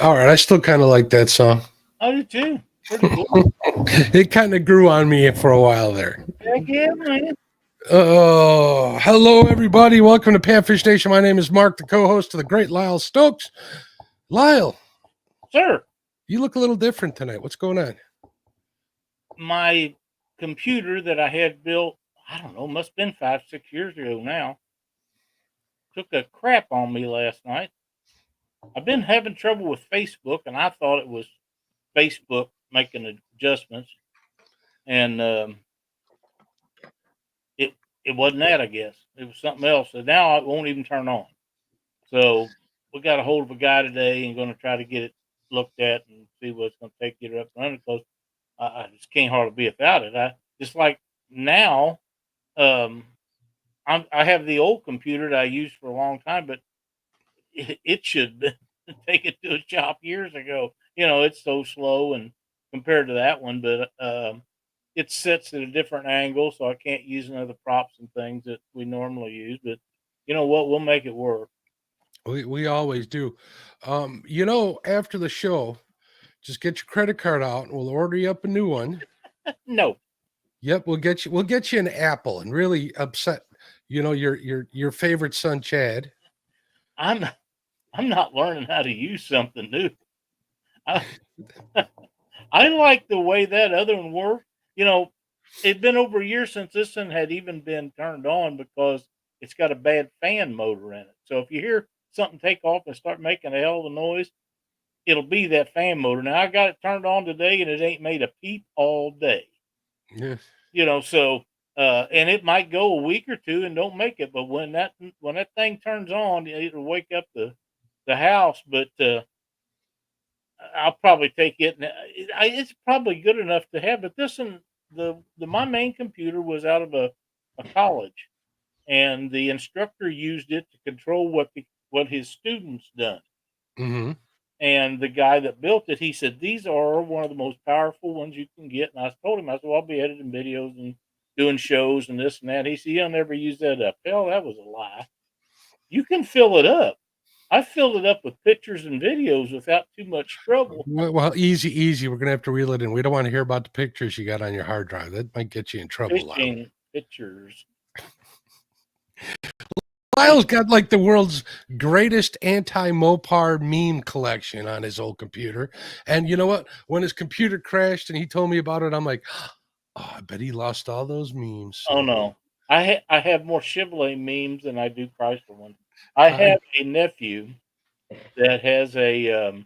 All right, I still kind of like that song. I do too. Pretty cool. It kind of grew on me for a while there. Heck yeah, man. Oh, hello everybody. Welcome to Panfish Nation. My name is Mark, the co-host of the great Lyle Stokes. Lyle, Sir, you look a little different tonight. What's going on? my computer that I had built, I don't know, must have been 5, 6 years ago now, took a crap on me last night. I've been having trouble with Facebook, and I thought it was Facebook making adjustments, and it wasn't that. I guess it was something else. So now it won't even turn on. So we got a hold of a guy today and going to try to get it looked at and see what it's going to take to get it up and running. Because I just can't hardly be without it. I just like now. Um, I have the old computer that I used for a long time, but it should take it to a shop years ago. You know, it's so slow and compared to that one, but it sits at a different angle, so I can't use none of the props and things that we normally use. But you know what? We'll make it work. We always do. After the show, just get your credit card out and we'll order you up a new one. No, Yep, we'll get you an Apple and really upset, your favorite son Chad. I'm I'm not learning how to use something new. I, I like the way that other one worked. You know, it'd been over a year since this one had even been turned on because it's got a bad fan motor in it. So if you hear something take off and start making a hell of a noise, it'll be that fan motor. Now I got it turned on today and it ain't made a peep all day. Yeah. You know, so and it might go a week or two and don't make it, but when that thing turns on, it'll wake up the house. But I'll probably take it. And it's probably good enough to have. But this one, the my main computer was out of a college, and the instructor used it to control what his students done. Mm-hmm. And the guy that built it, he said these are one of the most powerful ones you can get. And I told him, I said, well, I'll be editing videos and doing shows and this and that. He said, you'll never use that up. Hell, that was a lie. You can fill it up. I filled it up with pictures and videos without too much trouble. Well, easy. We're gonna have to reel it in. We don't want to hear about the pictures you got on your hard drive. That might get you in trouble, Lyle. Fishing pictures. Lyle's got like the world's greatest anti-Mopar meme collection on his old computer. And you know what? When his computer crashed and he told me about it, I'm like, oh, I bet he lost all those memes. Oh no, I have more Chevrolet memes than I do Chrysler ones. I I, have a nephew that has a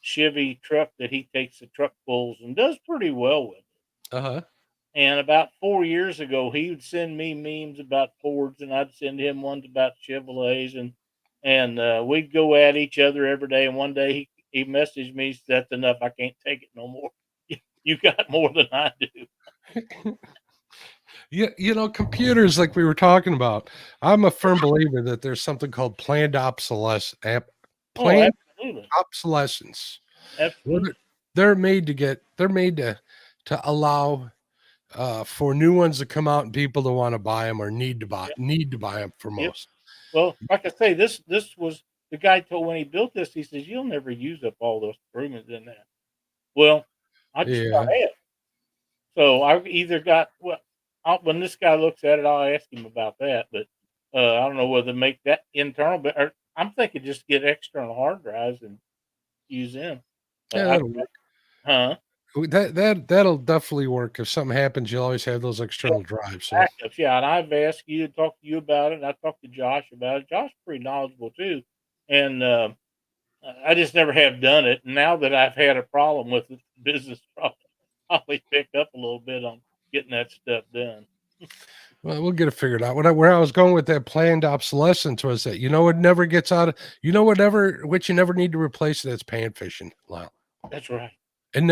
Chevy truck that he takes the truck pulls and does pretty well with. uh-huh. And about 4 years ago, he would send me memes about Fords, and I'd send him ones about Chevrolets, and we'd go at each other every day. And one day he messaged me, "That's enough. I can't take it no more. You got more than I do." Yeah, computers like we were talking about. I'm a firm believer that there's something called Oh, planned absolutely, obsolescence. Where absolutely. they're made to allow for new ones to come out and people to want to buy them or Yep, need to buy them for yep. most. Well, like I say, this was the guy told when he built this. He says you'll never use up all those improvements in that. Well, I just Yeah. about have. So I either got when this guy looks at it, I'll ask him about that. But I don't know whether to make that internal. But I'm thinking just get external hard drives and use them. Yeah, I, that'll work. huh? That'll definitely work. If something happens, you'll always have those Yeah, external drives. So backups. Yeah, and I've asked you to talk to you about it. And I talked to Josh about it. Josh is pretty knowledgeable too, and I just never have done it. And now that I've had a problem with it, business probably pick up a little bit on getting that stuff done. well, we'll get it figured out. Where I was going with that planned obsolescence was that it never gets out of what you never need to replace it. That's pan fishing. Wow. That's right. And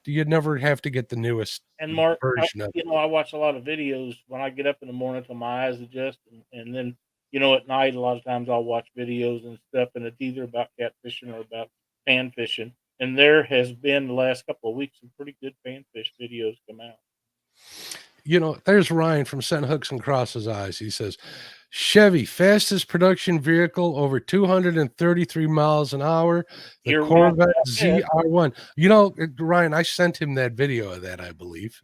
you never have to get the newest And Mark, version of I watch a lot of videos when I get up in the morning till my eyes adjust, and then at night a lot of times I'll watch videos and stuff, and it's either about catfishing or about pan fishing. And there has been the last couple of weeks some pretty good panfish videos come out. there's Ryan from Setting Hooks and Crosses Eyes. He says, Chevy, fastest production vehicle, over 233 miles an hour. The You're right Corvette about that. ZR1. Ryan, I sent him that video of that, I believe.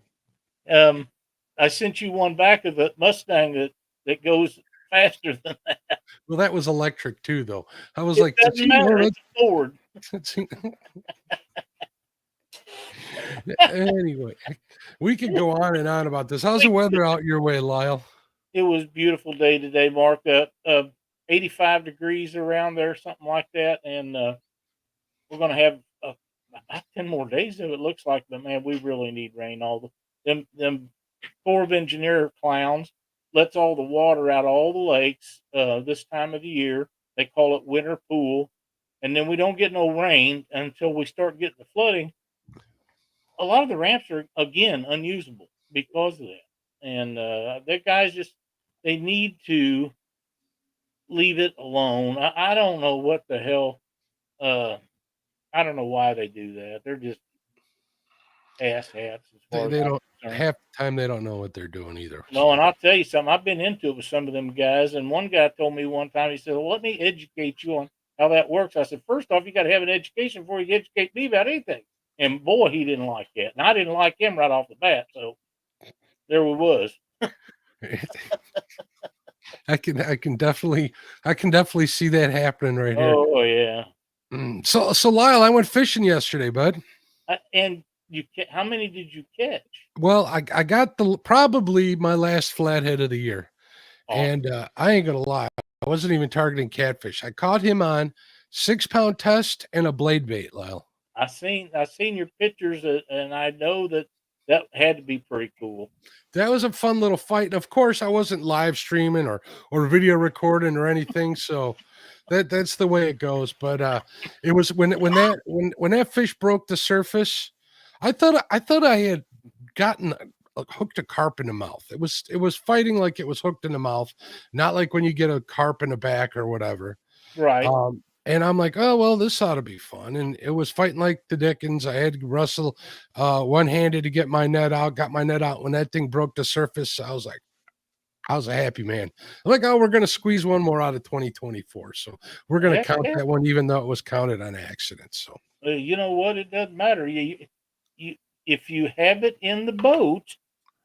I sent you one back of the Mustang that goes faster than that. Well, that was electric too, though. I was It like, doesn't matter. It's a Ford. Anyway, we could go on and on about this. How's the weather out your way, Lyle? It was a beautiful day today, Mark. 85 degrees around there, something like that. And we're going to have about 10 more days of it, looks like. But, man, we really need rain. Them Corps of Engineer clowns lets all the water out of all the lakes this time of the year. They call it winter pool. And then we don't get no rain until we start getting the flooding. A lot of the ramps are, again, unusable because of that. And the guys they need to leave it alone. I don't know what the hell. I don't know why they do that. They're just ass hats. They don't, half the time they don't know what they're doing either. No, and I'll tell you something. I've been into it with some of them guys. And one guy told me one time, he said, well, let me educate you on how that works. I said, first off, you got to have an education before you educate me about anything. And boy, he didn't like that. And I didn't like him right off the bat. So there we was. I can definitely see that happening right here. Oh yeah. So Lyle, I went fishing yesterday, bud. And how many did you catch? Well, I got probably my last flathead of the year. Oh. And I ain't gonna lie, I wasn't even targeting catfish. I caught him on 6-pound test and a blade bait, Lyle. I seen your pictures, and I know that had to be pretty cool. That was a fun little fight. And of course, I wasn't live streaming or video recording or anything, so that's the way it goes. But it was when that fish broke the surface, I thought I had gotten hooked a carp in the mouth. It was fighting like it was hooked in the mouth, not like when you get a carp in the back or whatever. Right. And I'm like, oh, well, this ought to be fun. And it was fighting like the Dickens. I had to wrestle one-handed to get my net out, got my net out. When that thing broke the surface, I was a happy man. I'm like, oh, we're going to squeeze one more out of 2024. So we're going to count that one, even though it was counted on accident. So you know what? It doesn't matter. You if you have it in the boat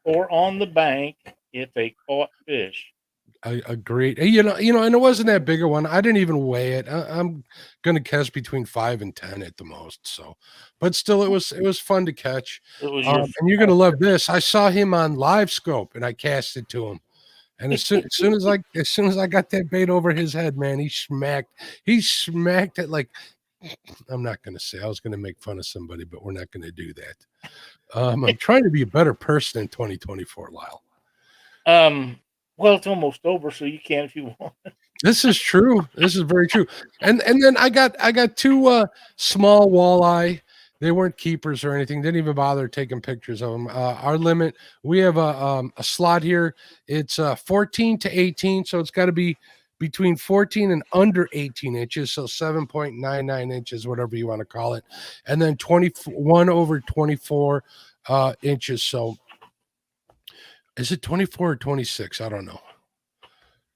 or on the bank, it's a caught fish. I agreed. And it wasn't that big a one. I didn't even weigh it. I'm gonna catch between 5 and 10 at the most. So, but still, it was fun to catch. And you're gonna love this. I saw him on live scope, and I cast it to him. And as soon as I got that bait over his head, man, he smacked it like. I'm not gonna say. I was gonna make fun of somebody, but we're not gonna do that. I'm trying to be a better person in 2024, Lyle. Well, it's almost over, so you can if you want. This is true. This is very true. And then I got 2 small walleye. They weren't keepers or anything. Didn't even bother taking pictures of them. Our limit, we have a slot here. It's 14 to 18, so it's got to be between 14 and under 18 inches, so 7.99 inches, whatever you want to call it, and then 21 over 24 inches. So is it 24 or 26? I don't know.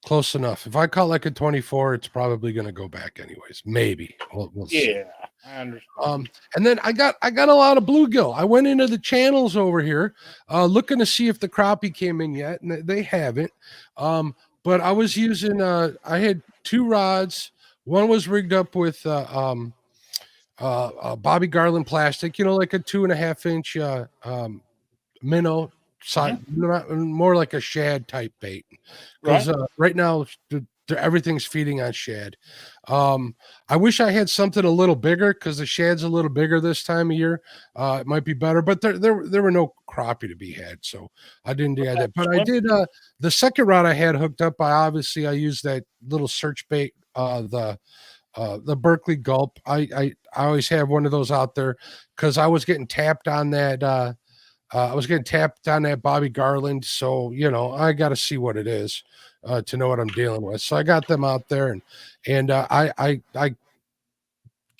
Close enough. If I call like a 24, it's probably going to go back anyways. Maybe. We'll see. Yeah, I understand. And then I got a lot of bluegill. I went into the channels over here, looking to see if the crappie came in yet, and they haven't. But I was using. I had 2 rods. One was rigged up with Bobby Garland plastic. Like a 2.5 inch minnow. More like a shad type bait, because right now everything's feeding on shad. I wish I had something a little bigger, because the shad's a little bigger this time of year. It might be better, but there were no crappie to be had, so I didn't do that. But I did the second rod I had hooked up. I used that little search bait, the Berkley Gulp. I always have one of those out there, because I was getting tapped on that. I was getting tapped on that Bobby Garland, so I got to see what it is to know what I'm dealing with. So I got them out there, and I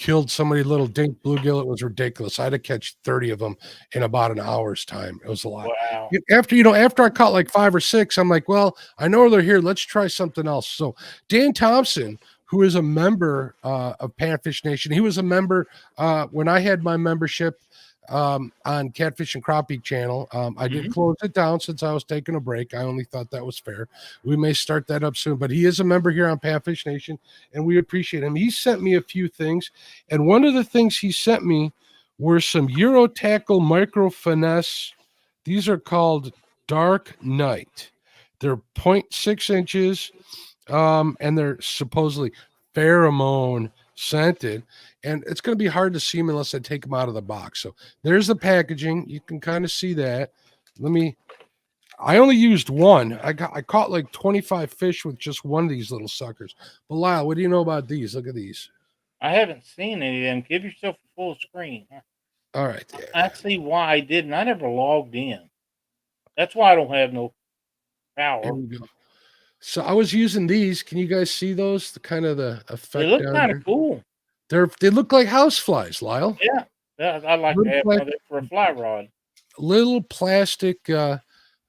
killed so many little dink bluegill. It was ridiculous. I had to catch 30 of them in about an hour's time. It was a lot. Wow. After I caught like 5 or 6, I'm like, well, I know they're here. Let's try something else. So Dan Thompson, who is a member of Panfish Nation, he was a member when I had my membership on Catfish and Crappie channel. I did close it down since I was taking a break. I only thought that was fair. We may start that up soon, but he is a member here on Panfish Nation, and we appreciate him. He sent me a few things, and one of the things he sent me were some Euro Tackle Micro Finesse. These are called Dark Night. They're 0.6 inches, and they're supposedly pheromone scented, and it's going to be hard to see them unless I take them out of the box. So there's the packaging. You can kind of see that. I only used one. I caught like 25 fish with just one of these little suckers. But Lyle, what do you know about these? Look at these. I haven't seen any of them. Give yourself a full screen. All right. I see why I didn't. I never logged in. That's why I don't have no power. Here we go. So I was using these. Can you guys see those? The kind of the effect. They look kind of cool. They look like house flies, Lyle. Yeah. I like to have one for a fly rod. Little plastic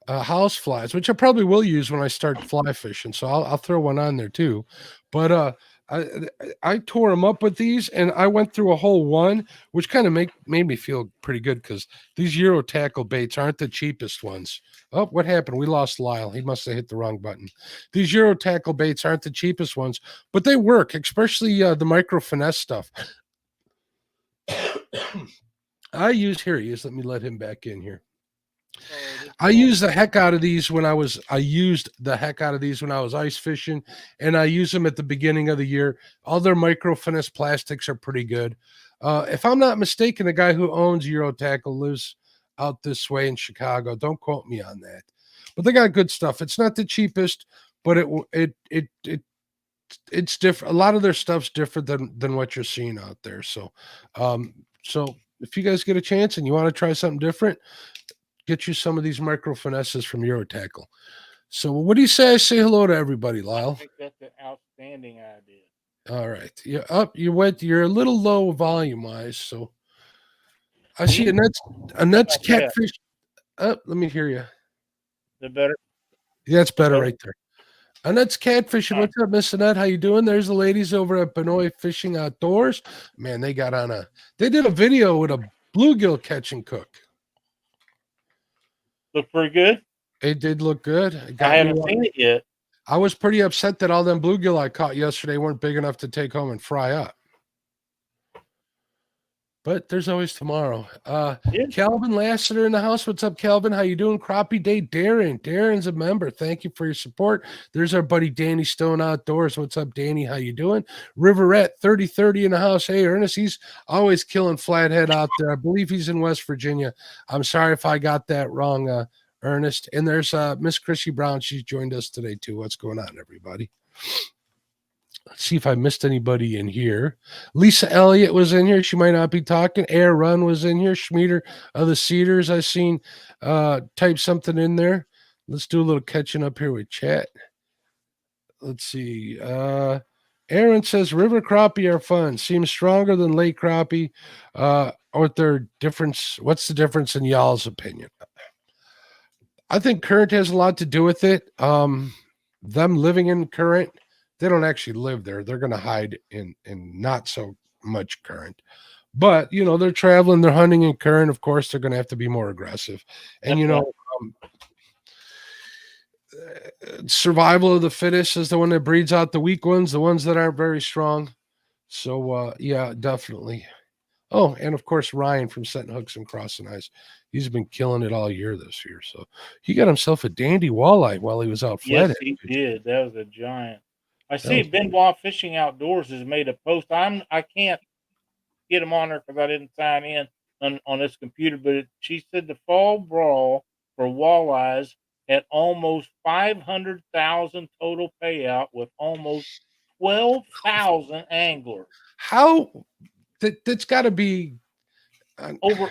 house flies, which I probably will use when I start fly fishing. So I'll throw one on there too. But I tore them up with these, and I went through a whole one, which kind of made me feel pretty good because these Euro tackle baits aren't the cheapest ones. Oh, what happened? We lost Lyle. He must have hit the wrong button. These Euro tackle baits aren't the cheapest ones, but they work, especially the micro finesse stuff. Here he is. Let me let him back in here. I used the heck out of these when I was ice fishing, and I use them at the beginning of the year. All their micro finesse plastics are pretty good. If I'm not mistaken, the guy who owns Euro Tackle lives out this way in Chicago. Don't quote me on that, but they got good stuff. It's not the cheapest, but it's different. A lot of their stuff's different than what you're seeing out there. So if you guys get a chance and you want to try something different, get you some of these micro finesses from Euro Tackle. So what do you say? I say hello to everybody, Lyle. I think that's an outstanding idea. All right. You're a little low volume wise. So I see Annette's catfish. Let me hear you. The better. Yeah, it's better right there. Annette's catfishing. What's up, Miss Annette? How you doing? There's the ladies over at Benoit Fishing Outdoors. Man, they did a video with a bluegill catch and cook. Look pretty good. It did look good. I haven't seen it yet. I was pretty upset that all them bluegill I caught yesterday weren't big enough to take home and fry up. But there's always tomorrow. Calvin Lassiter in the house. What's up, Calvin? How you doing? Crappie Day, Darren's a member. Thank you for your support. There's our buddy Danny Stone Outdoors. What's up, Danny? How you doing? Riverette 3030 in the house. Hey, Ernest, he's always killing flathead out there. I believe he's in West Virginia. I'm sorry if I got that wrong, Ernest. And there's Miss Chrissy Brown. She's joined us today too. What's going on, everybody? Let's see if I missed anybody in here. Lisa Elliott was in here. She might not be talking. Air Run was in here. Schmieder of the Cedars. I seen type something in there. Let's do a little catching up here with chat. Let's see. Aaron says river crappie are fun. Seems stronger than lake crappie. What's the difference in y'all's opinion? I think current has a lot to do with it. Them living in current, they don't actually live there. They're going to hide in not so much current. But, they're traveling, they're hunting in current. Of course, they're going to have to be more aggressive. And, survival of the fittest is the one that breeds out the weak ones, the ones that aren't very strong. So, yeah, definitely. Oh, and of course, Ryan from Setting Hooks and Crossing Eyes. He's been killing it all year this year. So he got himself a dandy walleye while he was out flathead. Yes, he did. That was a giant. I see Benoit Fishing Outdoors has made a post. I can't get him on there because I didn't sign in on this computer, but she said the fall brawl for walleyes at almost 500,000 total payout with almost 12,000 anglers. How? That's got to be over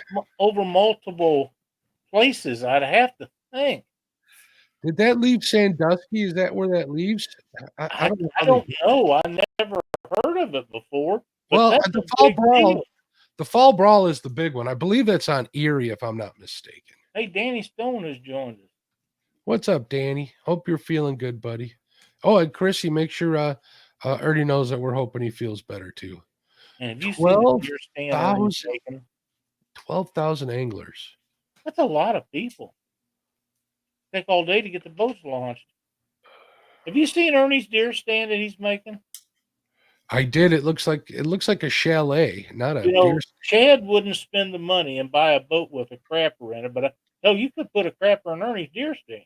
multiple places. I'd have to think. Did that leave Sandusky? Is that where that leaves? I don't know. I never heard of it before. But Well, That's a big deal. the Fall Brawl is the big one. I believe that's on Erie, if I'm not mistaken. Hey, Danny Stone has joined us. What's up, Danny? Hope you're feeling good, buddy. Oh, and Chrissy, make sure Ernie knows that we're hoping he feels better too. And have you seen the deer stand Ernie's 12,000 taking? 12,000 anglers. That's a lot of people. Take all day to get the boats launched. Have you seen Ernie's deer stand that he's making? I did. It looks like a chalet, not a deer. Chad wouldn't spend the money and buy a boat with a crapper in it, but hell, you could put a crapper in Ernie's deer stand.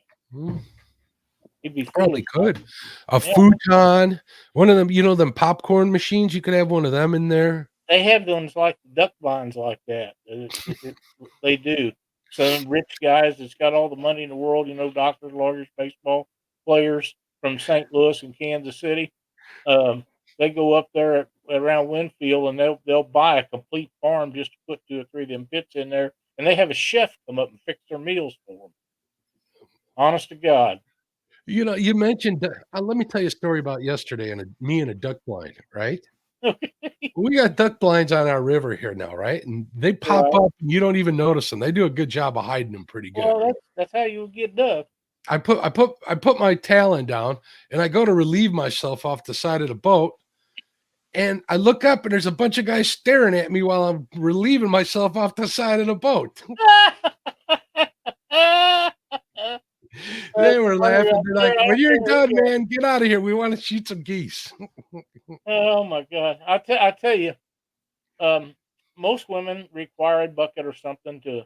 He'd be Probably could. A futon, one of them, them popcorn machines. You could have one of them in there. They have ones like duck blinds like that. They do. Some rich guys that's got all the money in the world, doctors, lawyers, baseball players from St. Louis and Kansas City. They go up there around Winfield and they'll buy a complete farm just to put 2 or 3 of them pits in there, and they have a chef come up and fix their meals for them. Honest to God. You mentioned. Let me tell you a story about yesterday and me and a duck blind. Right? We got duck blinds on our river here now, right? And they pop up, and you don't even notice them. They do a good job of hiding them pretty good. Well, that's how you get duck. I put my talon down, and I go to relieve myself off the side of the boat, and I look up, and there's a bunch of guys staring at me while I'm relieving myself off the side of the boat. They were laughing. They're like, "When you're done, man, get out of here. We want to shoot some geese." Oh my God! I tell you, most women require a bucket or something to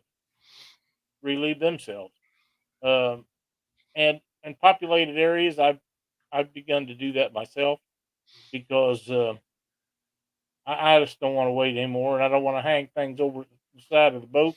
relieve themselves. And in populated areas, I've begun to do that myself because I just don't want to wait anymore, and I don't want to hang things over the side of the boat.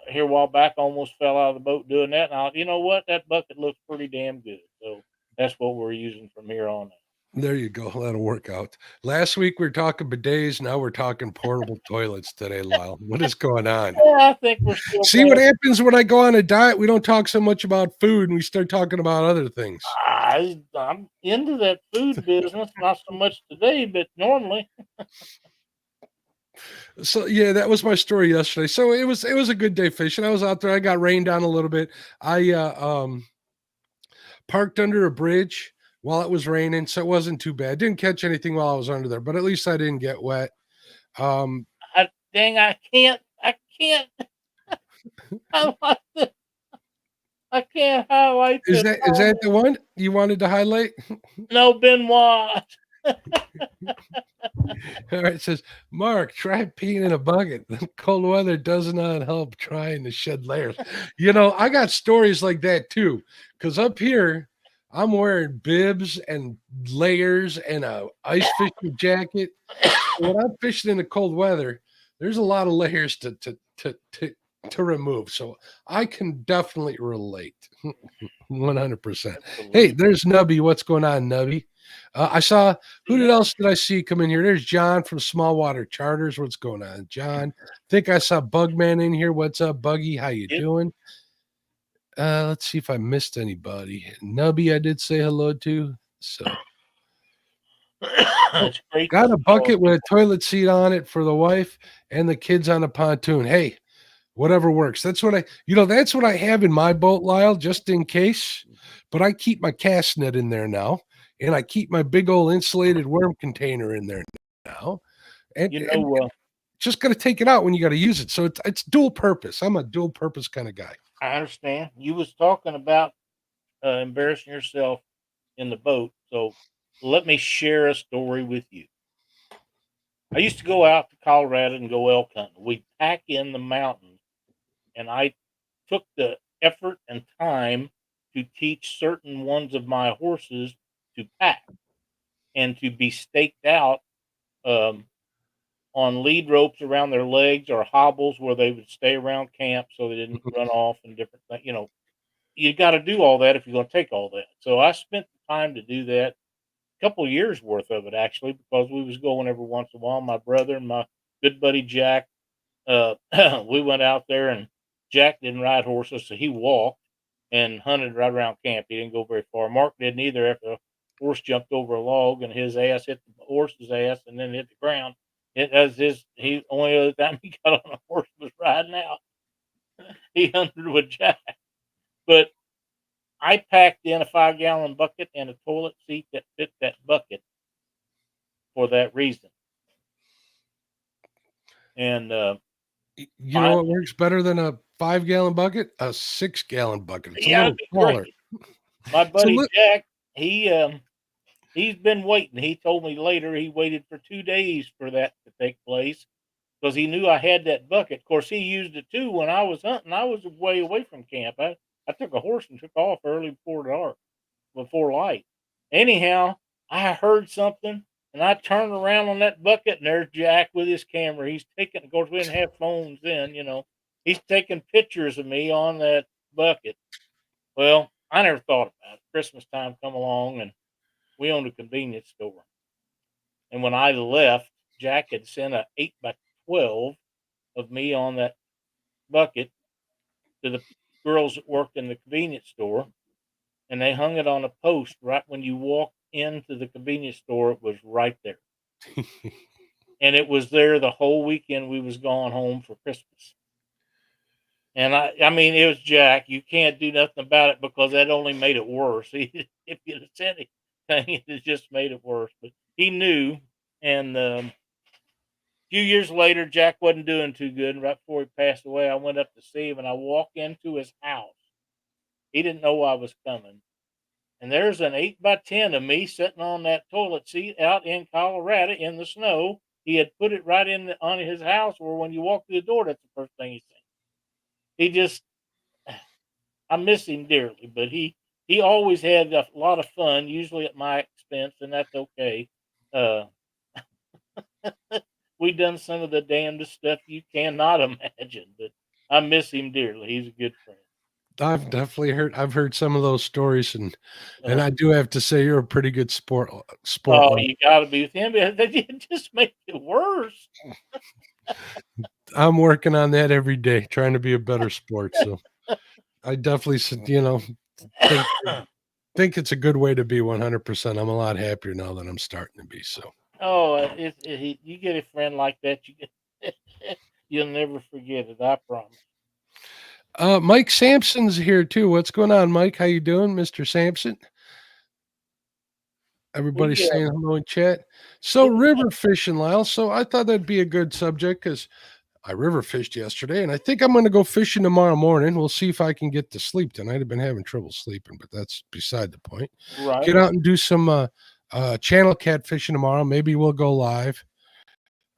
Here a while back, I almost fell out of the boat doing that. And you know what? That bucket looks pretty damn good. So that's what we're using from here on out. There you go. That'll work out. Last week we were talking bidets. Now we're talking portable toilets today, Lyle. What is going on? Yeah, I think we're still. See what happens when I go on a diet? We don't talk so much about food and we start talking about other things. I'm into that food business, not so much today, but normally. So yeah, that was my story yesterday. So it was a good day fishing. I was out there. I got rained on a little bit. I parked under a bridge while it was raining, so it wasn't too bad. Didn't catch anything while I was under there, but at least I didn't get wet. I can't. I can't highlight. Is that the one you wanted to highlight? No, Benoit. All right, it says, Mark, try peeing in a bucket. Cold weather does not help trying to shed layers. I got stories like that too, because up here, I'm wearing bibs and layers and a ice fishing jacket. When I'm fishing in the cold weather, there's a lot of layers to remove. So I can definitely relate 100%. Hey, there's Nubby. What's going on, Nubby? I saw, else did I see come in here? There's John from Small Water Charters. What's going on, John? I think I saw Bugman in here. What's up, Buggy? How you doing? Let's see if I missed anybody. Nubby, I did say hello to. So That's great. Got a bucket with a toilet seat on it for the wife and the kids on a pontoon. Hey, whatever works. That's what that's what I have in my boat, Lyle, just in case. But I keep my cast net in there now. And I keep my big old insulated worm container in there now. And just got to take it out when you got to use it. So it's dual purpose. I'm a dual purpose kind of guy. I understand. You was talking about embarrassing yourself in the boat. So let me share a story with you. I used to go out to Colorado and go elk hunting. We'd pack in the mountains, and I took the effort and time to teach certain ones of my horses to pack and to be staked out on lead ropes around their legs or hobbles where they would stay around camp so they didn't run off and different things. You got to do all that if you're going to take all that. So I spent the time to do that, a couple of years worth of it actually, because we was going every once in a while. My brother and my good buddy Jack, we went out there, and Jack didn't ride horses, so he walked and hunted right around camp. He didn't go very far. Mark didn't either after horse jumped over a log and his ass hit the horse's ass and then hit the ground. It as he only other time he got on a horse was riding out. He hunted with Jack. But I packed in a 5-gallon bucket and a toilet seat that fit that bucket for that reason. And you know what works better than a 5-gallon bucket? A 6-gallon bucket. It's a little smaller. My buddy Jack, he's been waiting. He told me later he waited for 2 days for that to take place because he knew I had that bucket. Of course, he used it too when I was hunting. I was way away from camp. I took a horse and took off early before light. Anyhow, I heard something and I turned around on that bucket and there's Jack with his camera. He's taking, of course, we didn't have phones then, he's taking pictures of me on that bucket. Well, I never thought about it. Christmas time come along and we owned a convenience store. And when I left, Jack had sent a 8x12 of me on that bucket to the girls that worked in the convenience store. And they hung it on a post right when you walked into the convenience store. It was right there. And it was there the whole weekend we was going home for Christmas. And I mean, it was Jack. You can't do nothing about it because that only made it worse. If you'd have said anything, it just made it worse. But he knew. And a few years later, Jack wasn't doing too good. And right before he passed away, I went up to see him and I walked into his house. He didn't know I was coming. And there's an 8x10 of me sitting on that toilet seat out in Colorado in the snow. He had put it right on his house where when you walk through the door, that's the first thing he seen. He just, I miss him dearly, but he always had a lot of fun, usually at my expense, and that's okay. We done some of the damnedest stuff you cannot imagine, but I miss him dearly. He's a good friend. I've heard some of those stories, and I do have to say you're a pretty good sport. Oh, you got to be with him. They just make it worse. I'm working on that every day, trying to be a better sport. So I definitely, think it's a good way to be 100%. I'm a lot happier now than I'm starting to be. So. Oh, you get a friend like that, you'll never forget it. I promise. Mike Sampson's here too. What's going on, Mike? How you doing, Mr. Sampson? Everybody's saying hello in chat. So river fishing, Lyle. So I thought that'd be a good subject because I river fished yesterday, and I think I'm going to go fishing tomorrow morning. We'll see if I can get to sleep tonight. I've been having trouble sleeping, but that's beside the point. Right. Get out and do some channel catfishing tomorrow. Maybe we'll go live.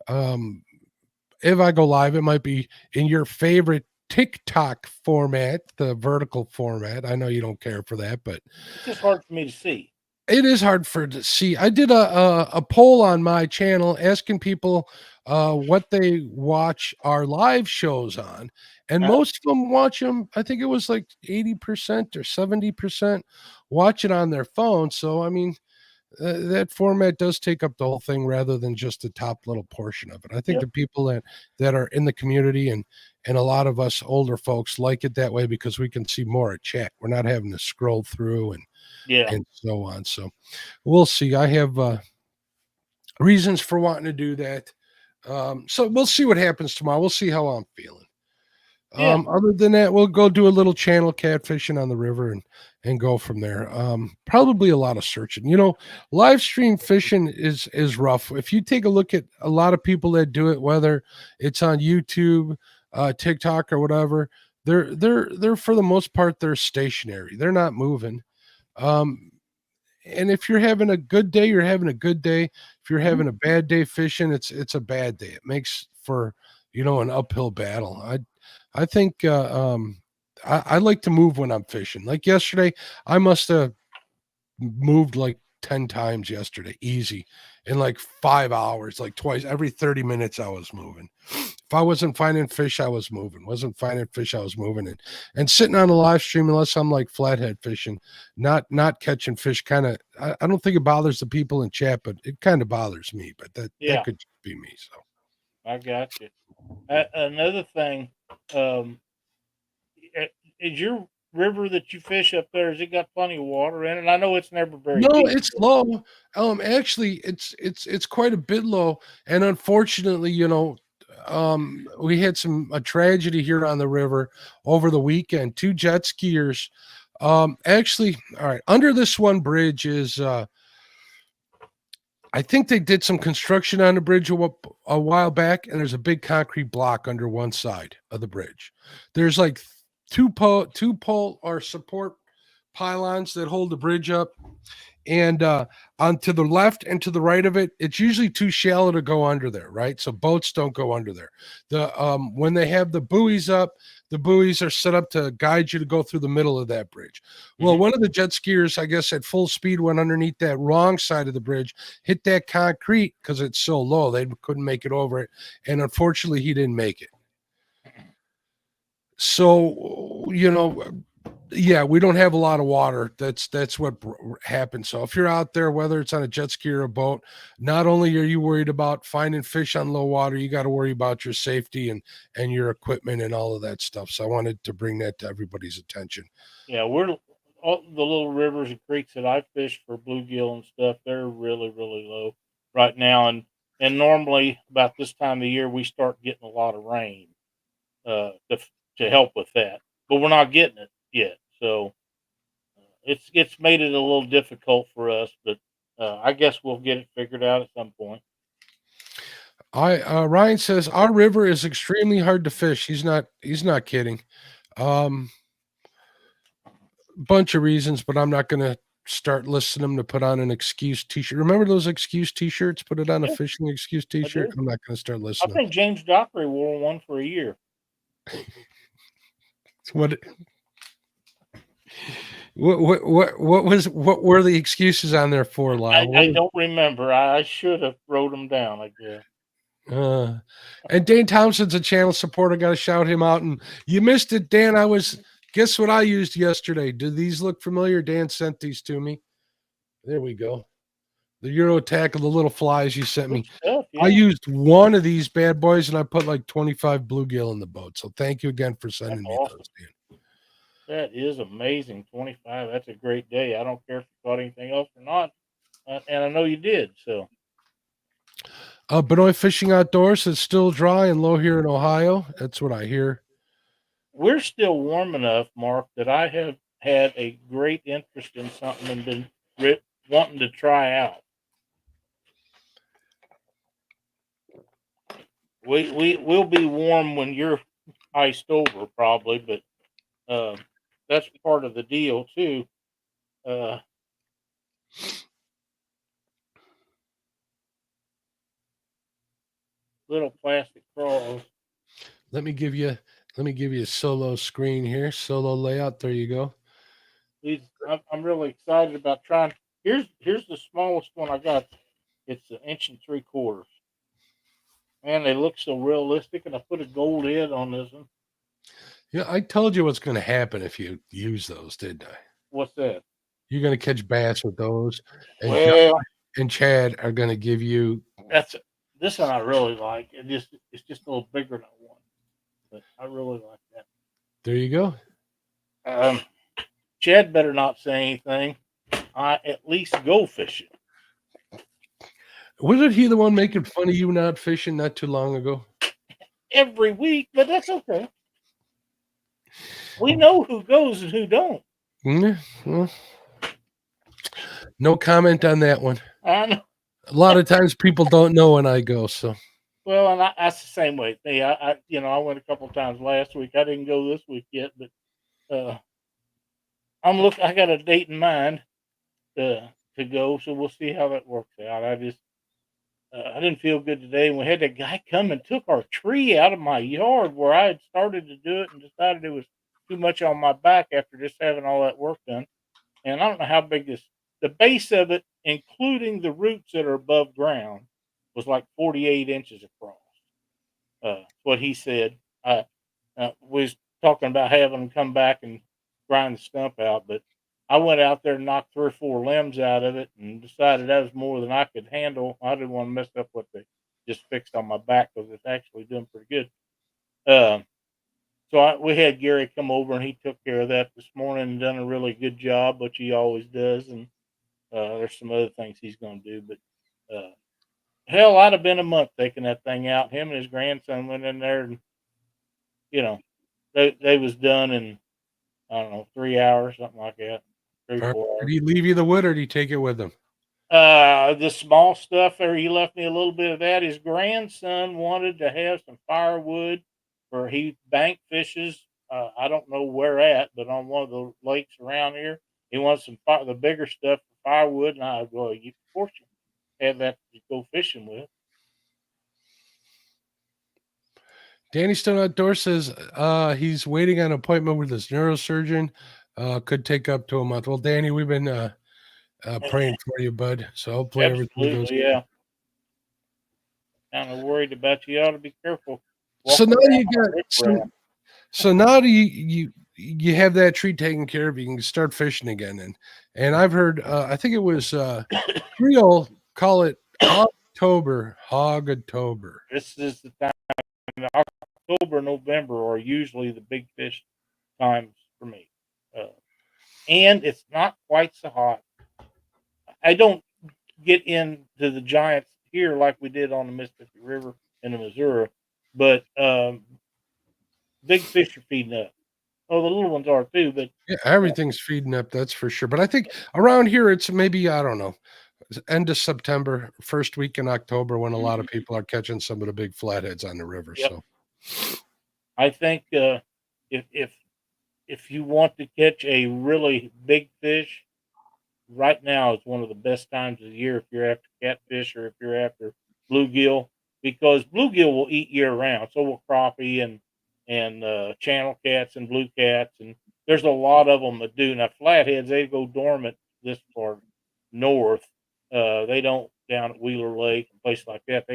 If I go live, it might be in your favorite TikTok format, the vertical format. I know you don't care for that, but it's just hard for me to see. It is hard to see. I did a poll on my channel asking people what they watch our live shows on, and most of them watch them. I think it was like 80% or 70% watch it on their phone. So I mean, that format does take up the whole thing rather than just the top little portion of it. I think the people that are in the community and a lot of us older folks like it that way because we can see more at chat. We're not having to scroll through and so on. So we'll see. I have reasons for wanting to do that. So we'll see what happens tomorrow. We'll see how I'm feeling. Other than that, we'll go do a little channel catfishing on the river and go from there. Probably a lot of searching. Live stream fishing is rough. If you take a look at a lot of people that do it, whether it's on YouTube, TikTok, or whatever, they're for the most part they're stationary. They're not moving. And if you're having a good day, you're having a good day. If you're having a bad day fishing, it's a bad day. It makes for an uphill battle. I think I like to move when I'm fishing. Like yesterday, I must have moved like 10 times yesterday, easy, in like 5 hours, like twice, every 30 minutes I was moving. If I wasn't finding fish, I was moving. Wasn't finding fish, I was moving. And sitting on a live stream, unless I'm like flathead fishing, not catching fish, kind of, I don't think it bothers the people in chat, but it kind of bothers me. But that could just be me. So I got you. Another thing, is your river that you fish up there, has it got plenty of water in it? I know it's never very No, deep. it's low. Actually, it's quite a bit low, and unfortunately, we had a tragedy here on the river over the weekend. Two jet skiers, actually, all right, under this one bridge is, I think they did some construction on the bridge a while back, and there's a big concrete block under one side of the bridge. There's like two pole or support pylons that hold the bridge up, and on to the left and to the right of it, it's usually too shallow to go under there, right? So boats don't go under there. When they have the buoys up, the buoys are set up to guide you to go through the middle of that bridge. Well, one of the jet skiers, I guess at full speed, went underneath that wrong side of the bridge, hit that concrete because it's so low they couldn't make it over it, and unfortunately he didn't make it. So yeah, we don't have a lot of water. That's what happens. So if you're out there, whether it's on a jet ski or a boat, not only are you worried about finding fish on low water, you got to worry about your safety and your equipment and all of that stuff. So I wanted to bring that to everybody's attention. Yeah, we're all the little rivers and creeks that I fish for bluegill and stuff. They're really, really low right now, and normally about this time of year we start getting a lot of rain to help with that, but we're not getting it yet. So it's made it a little difficult for us, but I guess we'll get it figured out at some point. Ryan says our river is extremely hard to fish. He's not kidding. Bunch of reasons, but I'm not going to start listing them to put on an excuse t-shirt. Remember those excuse t-shirts? Put it on a fishing excuse t-shirt. I'm not going to start listing. I think James Dockery wore one for a year. What were the excuses on there for, Lyle? I don't remember. I should have wrote them down, I guess. And Dane Thompson's a channel supporter. Got to shout him out. And you missed it, Dan. Guess what I used yesterday? Do these look familiar? Dan sent these to me. There we go. The Euro Tackle, the little flies you sent me. Stuff, yeah. I used one of these bad boys, and I put like 25 bluegill in the boat. So thank you again for sending me those, Dan. That is amazing. 25. That's a great day. I don't care if you caught anything else or not. And I know you did. So, Benoit Fishing Outdoors, it's still dry and low here in Ohio. That's what I hear. We're still warm enough, Mark, that I have had a great interest in something and been wanting to try out. We'll be warm when you're iced over, probably, but that's part of the deal too. Little plastic crawls. Let me give you a solo screen here, solo layout. There you go. I'm really excited about trying. Here's the smallest one I got. It's 1 3/4 inches. Man, they look so realistic, and I put a gold head on this one. Yeah, I told you what's going to happen if you use those, didn't I? What's that? You're going to catch bass with those, and Well, and Chad are going to give you. This one I really like. It's just a little bigger than I want, but I really like that. There you go. Chad better not say anything. I at least go fishing. Wasn't he the one making fun of you not fishing not too long ago? Every week, but that's okay. We know who goes and who don't. Yeah, well, no comment on that one. I know. A lot of times people don't know when I go, so. Well, and that's the same way with me. I went a couple of times last week. I didn't go this week yet, but I got a date in mind to go, so we'll see how that works out. I didn't feel good today, and we had that guy come and took our tree out of my yard where I had started to do it and decided it was too much on my back after just having all that work done. And I don't know how big the base of it, including the roots that are above ground, was like 48 inches across. What he said. We was talking about having them come back and grind the stump out, but I went out there and knocked 3 or 4 limbs out of it and decided that was more than I could handle. I didn't want to mess up what they just fixed on my back because it's actually doing pretty good. So we had Gary come over, and he took care of that this morning and done a really good job, which he always does. And there's some other things he's going to do, but hell, I'd have been a month taking that thing out. Him and his grandson went in there, and you know, they was done in, I don't know, 3 hours, something like that. 3, 4 hours. Did he leave you the wood, or did he take it with him? The small stuff there, he left me a little bit of that. His grandson wanted to have some firewood for he bank fishes. I don't know where at, but on one of the lakes around here, he wants the bigger stuff for firewood, and I go, you of course you have that to go fishing with. Danny Stone Outdoors says he's waiting on an appointment with his neurosurgeon. Could take up to a month. Well, Danny, we've been praying for you, bud. So hopefully everything goes. Yeah. Kind of worried about you. You ought to be careful. So now you got. So now you have that tree taken care of. You can start fishing again, and I've heard. I think it was Creole call it Hogtober. This is the time. October, November are usually the big fish times for me, and it's not quite so hot. I don't get into the giants here like we did on the Mississippi River and the Missouri, but big fish are feeding up. Oh, the little ones are too, but yeah, everything's feeding up. That's for sure. But I think around here it's maybe, I don't know, end of September, first week in October, when a lot of people are catching some of the big flatheads on the river. Yep. So I think if you want to catch a really big fish, right now is one of the best times of the year if you're after catfish or if you're after bluegill, because bluegill will eat year round. So will crappie and channel cats and blue cats, and there's a lot of them that do. Now flatheads, they go dormant this far north. They don't down at Wheeler Lake and places like that.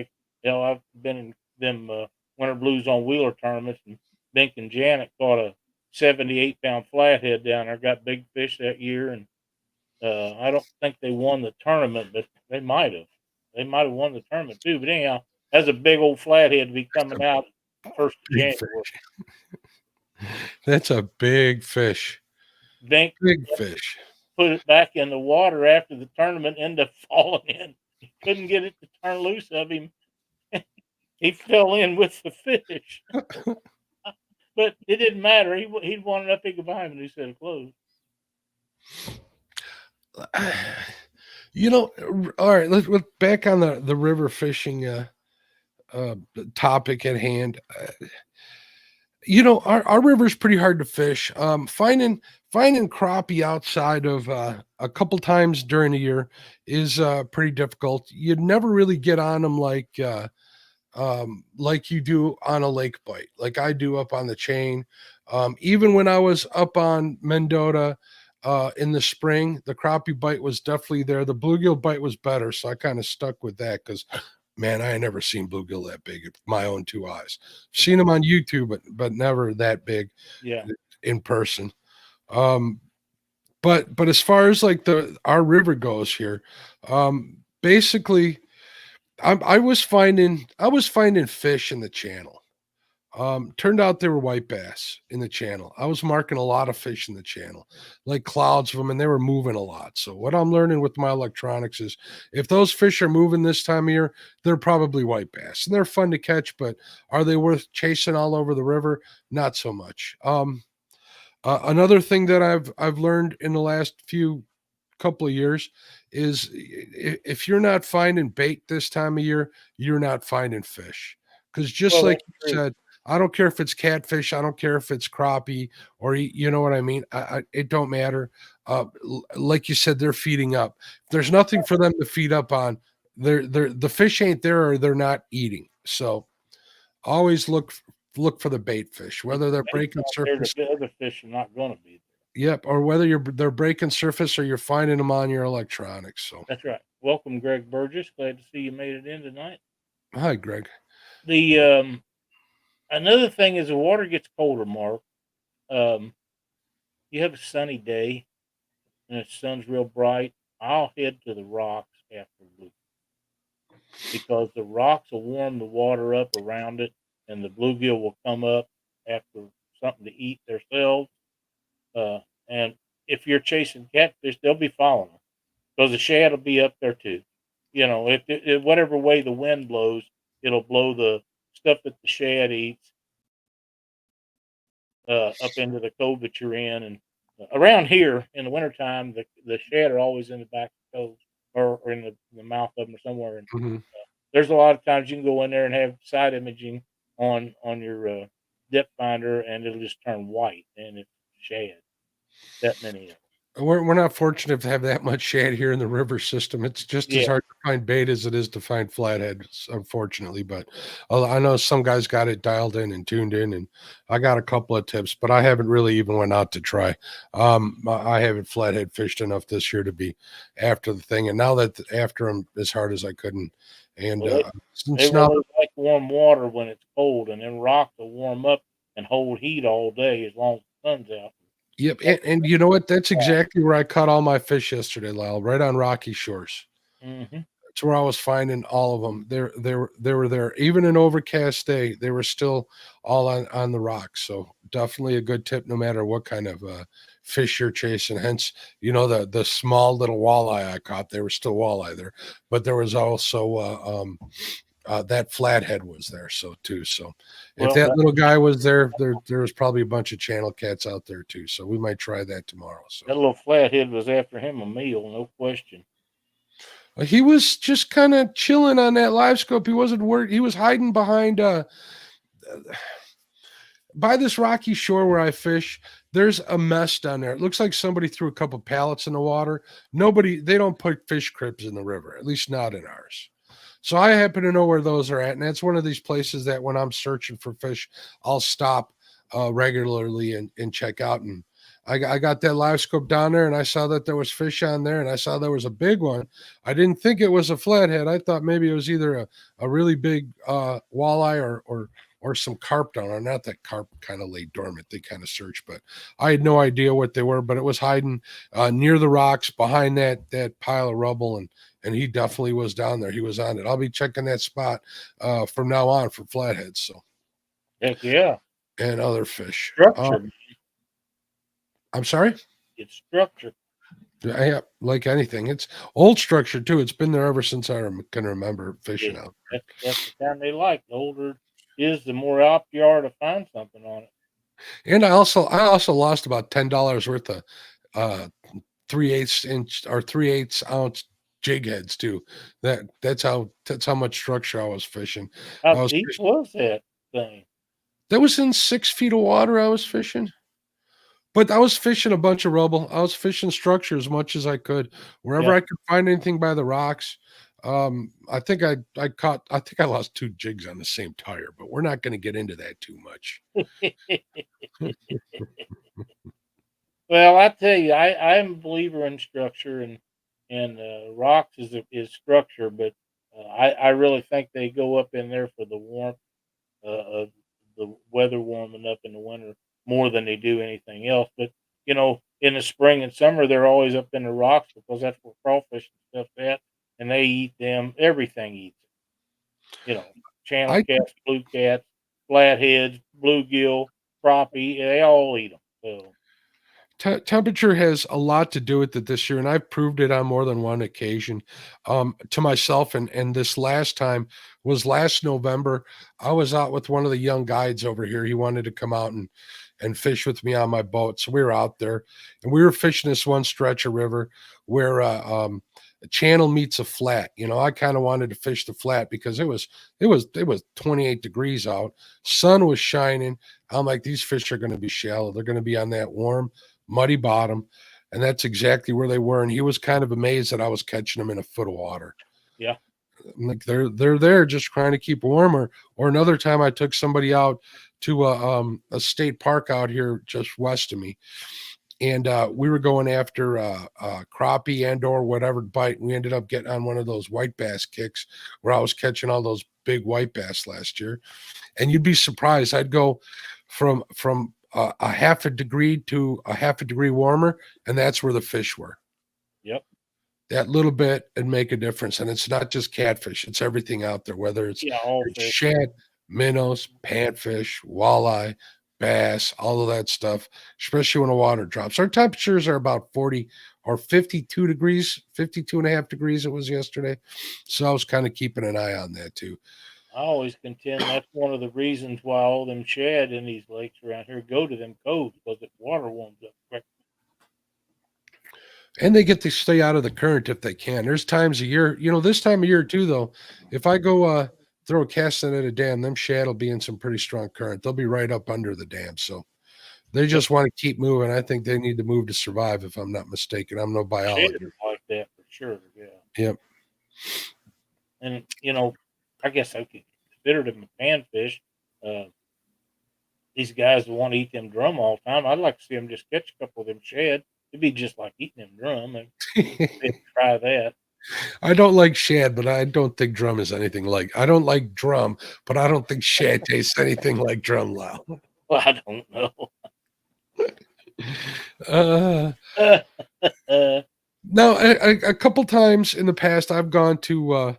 I've been in them winter blues on Wheeler tournaments, and Bink and Janet caught a 78-pound flathead down there. Got big fish that year, and I don't think they won the tournament, but they might have. They might have won the tournament too. But anyhow, that's a big old flathead to be coming out first of January. That's a big fish. Big fish. Put it back in the water after the tournament, ended up falling in. He couldn't get it to turn loose of him. He fell in with the fish. But it didn't matter. He'd won enough to go by him, and he said it closed. All right, let's back on the river fishing topic at hand. Our river's pretty hard to fish. Finding crappie outside of a couple times during the year is pretty difficult. You'd never really get on them like you do on a lake bite, like I do up on the chain. Even when I was up on Mendota in the spring, the crappie bite was definitely there. The bluegill bite was better, so I kind of stuck with that because, man, I ain't never seen bluegill that big with my own two eyes. Seen them on YouTube, but never that big in person. But as far as like our river goes here, basically, I was finding fish in the channel. Turned out they were white bass in the channel. I was marking a lot of fish in the channel, like clouds of them, and they were moving a lot. So what I'm learning with my electronics is if those fish are moving this time of year, they're probably white bass, and they're fun to catch, but are they worth chasing all over the river? Not so much. Another thing that I've learned in the last couple of years is if you're not finding bait this time of year, you're not finding fish. Because just like you said, I don't care if it's catfish, I don't care if it's crappie, or you know what I mean. It don't matter. Like you said, they're feeding up. If there's nothing for them to feed up on, the fish ain't there, or they're not eating. So always look for the bait fish, whether they're breaking surface. The other fish are not going to be there. Yep, or whether they're breaking surface or you're finding them on your electronics. So that's right. Welcome, Greg Burgess. Glad to see you made it in tonight. Hi, Greg. The another thing is the water gets colder, Mark. You have a sunny day and the sun's real bright. I'll head to the rocks after blue because the rocks will warm the water up around it, and the bluegill will come up after something to eat themselves. And if you're chasing catfish, they'll be following them because the shad will be up there too. You know, if whatever way the wind blows, it'll blow the stuff that the shad eats up into the cove that you're in. And around here in the wintertime, the shad are always in the back of the cove or in the mouth of them or somewhere. And Mm-hmm. there's a lot of times you can go in there and have side imaging on your depth finder, and it'll just turn white, and it's shad. That many of them. We're not fortunate to have that much shad here in the river system. It's just as hard to find bait as it is to find flatheads, unfortunately. But I know some guys got it dialed in and tuned in, and I got a couple of tips, but I haven't really even went out to try. I haven't flathead fished enough this year to be after the thing, and now that after them as hard as I couldn't. And they really like warm water when it's cold, and then rocks will warm up and hold heat all day as long as the sun's out. Yep, and you know what? That's exactly where I caught all my fish yesterday, Lyle. Right on Rocky Shores. Mm-hmm. That's where I was finding all of them. They were there, even an overcast day. They were still all on the rocks. So definitely a good tip, no matter what kind of fish you're chasing. Hence, you know, the small little walleye I caught. There was still walleye there, but there was also that flathead was there too. So if that little guy was there was probably a bunch of channel cats out there too. So we might try that tomorrow. So that little flathead was after him a meal, no question. He was just kind of chilling on that live scope. He wasn't worried. He was hiding behind by this rocky shore where I fish. There's a mess down there. It looks like somebody threw a couple pallets in the water. They don't put fish cribs in the river, at least not in ours. So I happen to know where those are at, and that's one of these places that when I'm searching for fish, I'll stop regularly and check out. And I got that live scope down there, and I saw that there was fish on there, and I saw there was a big one. I didn't think it was a flathead. I thought maybe it was either a really big walleye or some carp down there. Not that carp kind of lay dormant. They kind of searched, but I had no idea what they were. But it was hiding near the rocks behind that pile of rubble, and he definitely was down there. He was on it. I'll be checking that spot from now on for flatheads. So, heck yeah, and other fish. Structure. I'm sorry. It's structure. Yeah, like anything. It's old structure too. It's been there ever since I can remember fishing out there. That's the kind they like. The older it is, the more apt you are to find something on it. And I also lost about $10 worth of 3/8 inch or 3/8 ounce jig heads too. That's how much structure I was fishing. How deep was that thing? That was in 6 feet of water I was fishing. But I was fishing a bunch of rubble. I was fishing structure as much as I could. Wherever I could find anything by the rocks. I think I lost 2 jigs on the same tire, but we're not going to get into that too much. Well, I tell you, I'm a believer in structure, and rocks is structure, but I really think they go up in there for the warmth of the weather warming up in the winter more than they do anything else. But you know, in the spring and summer, they're always up in the rocks because that's where crawfish and stuff's at, and they eat them. Everything eats it. You know, channel cats, blue cats, flatheads, bluegill, crappie, they all eat them. So temperature has a lot to do with it this year, and I've proved it on more than one occasion to myself. And this last time was last November. I was out with one of the young guides over here. He wanted to come out and fish with me on my boat. So we were out there, and we were fishing this one stretch of river where a channel meets a flat. You know, I kind of wanted to fish the flat because it was 28 degrees out. Sun was shining. I'm like, these fish are going to be shallow. They're going to be on that warm, muddy bottom. And that's exactly where they were. And he was kind of amazed that I was catching them in a foot of water. Yeah. I'm like they're there just trying to keep warmer. Or another time I took somebody out to a state park out here just west of me. And we were going after crappie and or whatever bite. We ended up getting on one of those white bass kicks where I was catching all those big white bass last year. And you'd be surprised. I'd go from a half a degree to a half a degree warmer, and that's where the fish were. Yep. That little bit would make a difference. And it's not just catfish. It's everything out there, whether it's shad, minnows, panfish, walleye, bass, all of that stuff, especially when the water drops. Our temperatures are about 40 or 52 degrees, 52 and a half degrees it was yesterday. So I was kind of keeping an eye on that too. I always contend that's one of the reasons why all them shad in these lakes around here go to them coves, because the water warms up quick. And they get to stay out of the current if they can. There's times a year, this time of year too, though, if I go throw a cast net at a dam, them shad will be in some pretty strong current. They'll be right up under the dam. So they just want to keep moving. I think they need to move to survive, if I'm not mistaken. I'm no Shad biologist. is like that for sure. Yeah. Yep. And I guess I could consider them a panfish. These guys that want to eat them drum all the time, I'd like to see them just catch a couple of them shad. It'd be just like eating them drum. And try that. I don't like shad, but I don't think drum is anything like. I don't like drum, but I don't think shad tastes anything like drum, Lyle. Well, I don't know. No, a couple times in the past, I've gone to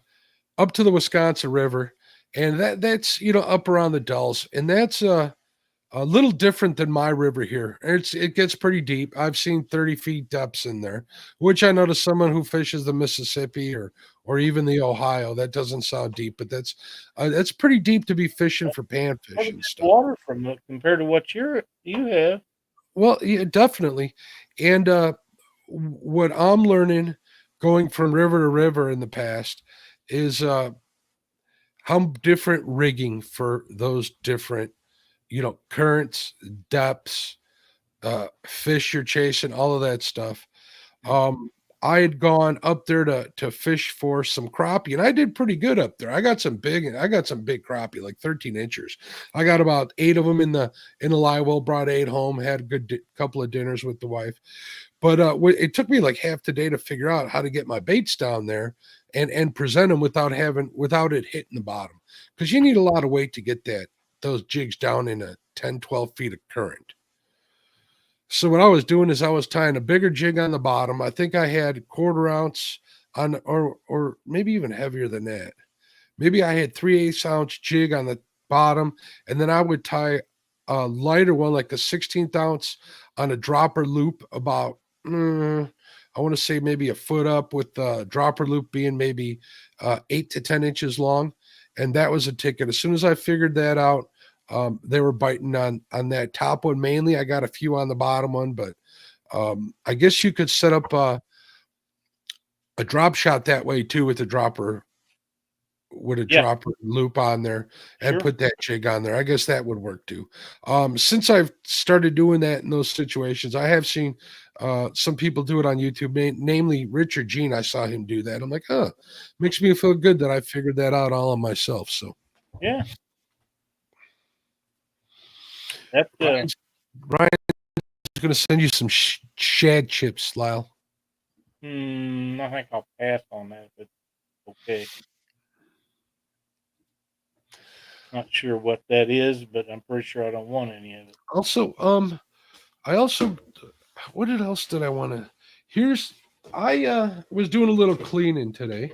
up to the Wisconsin River, and that's up around the Dulles, and that's a little different than my river here. It gets pretty deep. I've seen 30 feet depths in there, which I know to someone who fishes the Mississippi or even the Ohio, that doesn't sound deep, but that's pretty deep to be fishing for panfish and stuff. Water from it compared to what you have. Well, yeah, definitely. And what I'm learning going from river to river in the past is how different rigging for those different currents, depths, fish you're chasing, all of that stuff. I had gone up there to fish for some crappie, and I did pretty good up there. I got some big crappie, like 13 inches. I got about 8 of them in the live well, brought 8 home, had a good couple of dinners with the wife. But it took me like half the day to figure out how to get my baits down there and present them without it hitting the bottom, because you need a lot of weight to get those jigs down in a 10, 12 feet of current. So what I was doing is I was tying a bigger jig on the bottom. I think I had 1/4 ounce on, or maybe even heavier than that. Maybe I had 3/8 ounce jig on the bottom, and then I would tie a lighter one, like a 16th ounce, on a dropper loop about, I want to say maybe a foot up, with the dropper loop being maybe 8 to 10 inches long. And that was a ticket. As soon as I figured that out, they were biting on that top one mainly. I got a few on the bottom one, but I guess you could set up a drop shot that way too, with a dropper loop on there, and put that jig on there. I guess that would work too. Since I've started doing that in those situations, I have seen some people do it on YouTube, namely Richard Jean. I saw him do that. I'm like, makes me feel good that I figured that out all on myself. So yeah. That's Ryan's going to send you some shad chips, Lyle. I think I'll pass on that, but okay. Not sure what that is, but I'm pretty sure I don't want any of it. Also, what else did I want to? I was doing a little cleaning today,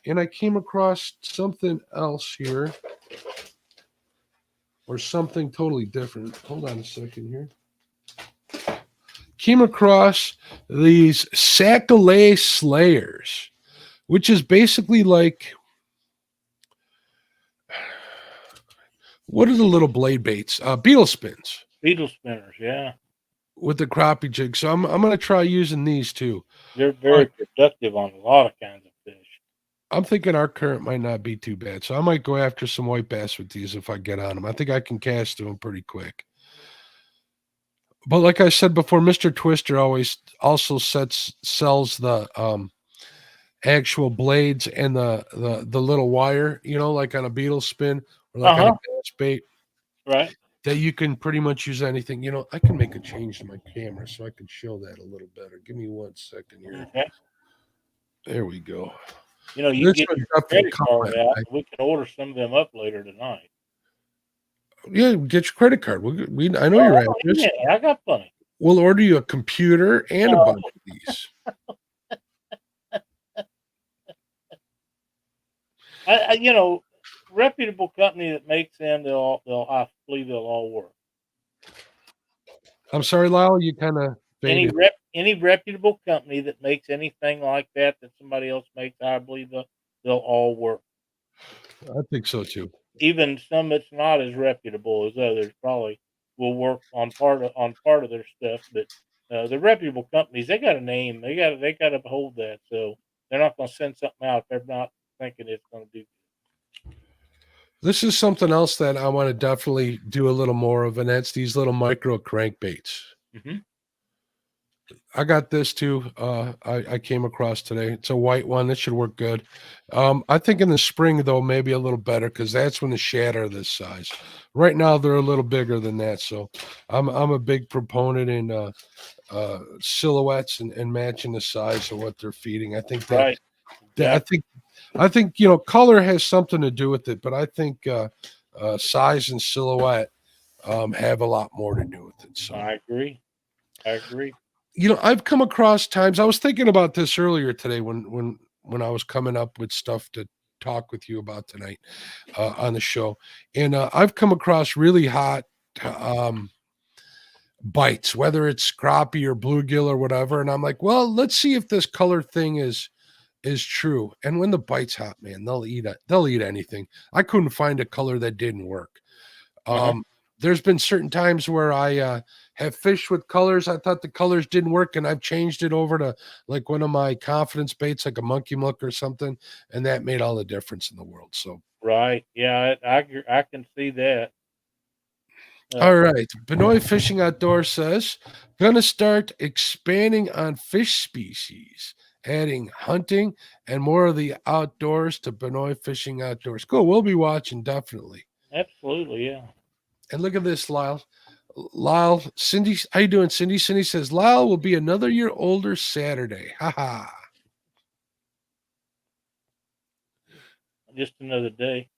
and I came across something else here. Or something totally different. Hold on a second here. Came across these Sac-A-Lay Slayers, which is basically like, what are the little blade baits? Beetle spins. Beetle spinners, yeah. With the crappie jig. So I'm going to try using these too. They're very productive on a lot of kinds of fish. I'm thinking our current might not be too bad. So I might go after some white bass with these if I get on them. I think I can cast to them pretty quick. But like I said before, Mr. Twister also sells the actual blades and the little wire, like on a beetle spin or like on a bass bait. Right. That you can pretty much use anything. I can make a change to my camera so I can show that a little better. Give me 1 second here. Okay. There we go. You get your credit card out. We can order some of them up later tonight. Yeah, get your credit card. I know your address. Yeah, I got plenty. We'll order you a computer and a bunch of these. Reputable company that makes them, I believe they'll all work. I'm sorry, Lyle, you kind of Any faded. any reputable company that makes anything like that somebody else makes, I believe they'll all work. I think so too. Even some that's not as reputable as others probably will work on part of their stuff, but the reputable companies, they got a name, they got to hold that, so they're not going to send something out if they're not thinking it's going to do. This is something else that I want to definitely do a little more of, and that's these little micro crankbaits. Mm-hmm. I got this too. I came across today. It's a white one. This should work good. I think in the spring though, maybe a little better because that's when the shad are this size. Right now they're a little bigger than that. So I'm a big proponent in silhouettes and matching the size of what they're feeding. I think Right. I think color has something to do with it, but I think size and silhouette have a lot more to do with it. So I agree. I've come across times. I was thinking about this earlier today when I was coming up with stuff to talk with you about tonight on the show, and I've come across really hot bites, whether it's crappie or bluegill or whatever, and I'm like, well, let's see if this color thing is true. And when the bite's hot, man, they'll eat it. They'll eat anything. I couldn't find a color that didn't work. Uh-huh. There's been certain times where I have fished with colors. I thought the colors didn't work, and I've changed it over to like one of my confidence baits, like a monkey muck or something, and that made all the difference in the world. So, Right. Yeah, I can see that. all right, Benoit Fishing Outdoors says, gonna start expanding on fish species, adding hunting and more of the outdoors to Benoit Fishing Outdoors. Cool. We'll be watching definitely. Absolutely, yeah. And look at this, Lyle. Lyle, Cindy, how you doing, Cindy? Cindy says Lyle will be another year older Saturday. Ha ha. Just another day.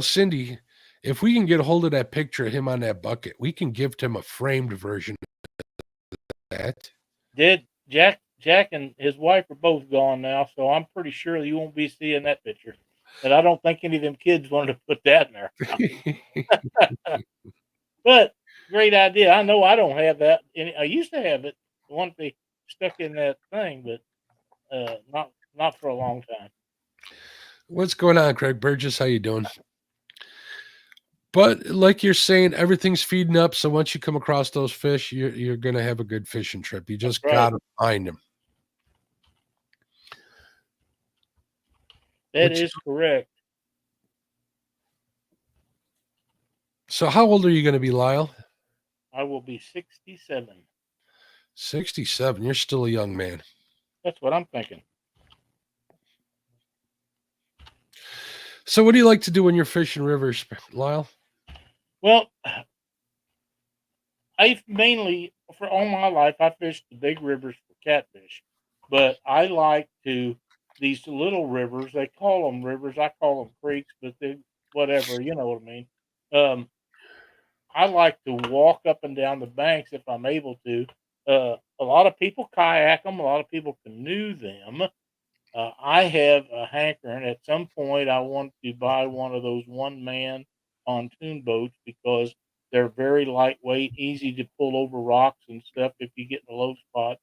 Cindy, if we can get a hold of that picture of him on that bucket, we can give him a framed version of that. Jack and his wife are both gone now, so I'm pretty sure you won't be seeing that picture. And I don't think any of them kids wanted to put that in there. But great idea. I know I don't have that. I used to have it, the one they stuck in that thing, but not for a long time. What's going on, Craig Burgess? How you doing? But like you're saying, everything's feeding up. So once you come across those fish, you're gonna have a good fishing trip. You just That's right. gotta find them. That is correct. So how old are you gonna be, Lyle? I will be 67. 67. You're still a young man. That's what I'm thinking. So what do you like to do when you're fishing rivers, Lyle? Well, I've mainly, for all my life, I fished the big rivers for catfish, but I like these little rivers. They call them rivers. I call them creeks, but they, whatever, you know what I mean. Um, I like to walk up and down the banks if I'm able to. A lot of people kayak them. A lot of people canoe them. I have a hankering. At some point, I want to buy one of those one-man pontoon boats because they're very lightweight, easy to pull over rocks and stuff if you get in a low spot.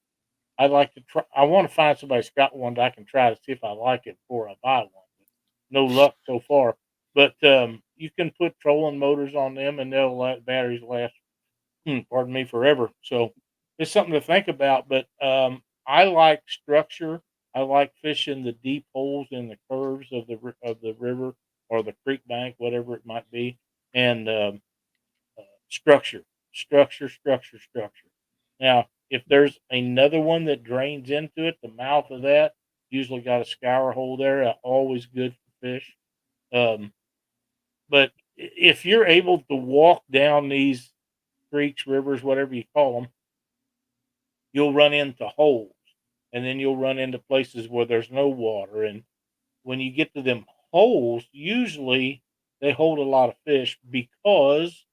I'd like to try. I want to find somebody that's got one that I can try to see if I like it before I buy one. No luck so far. But you can put trolling motors on them, and they'll let batteries last. Pardon me, forever. So it's something to think about. But I like structure. I like fishing the deep holes in the curves of the river or the creek bank, whatever it might be, and structure, structure. Now, if there's another one that drains into it, the mouth of that usually got a scour hole there. Always good for fish. But if you're able to walk down these creeks, rivers, whatever you call them, you'll run into holes, and then you'll run into places where there's no water. And when you get to them holes, usually they hold a lot of fish because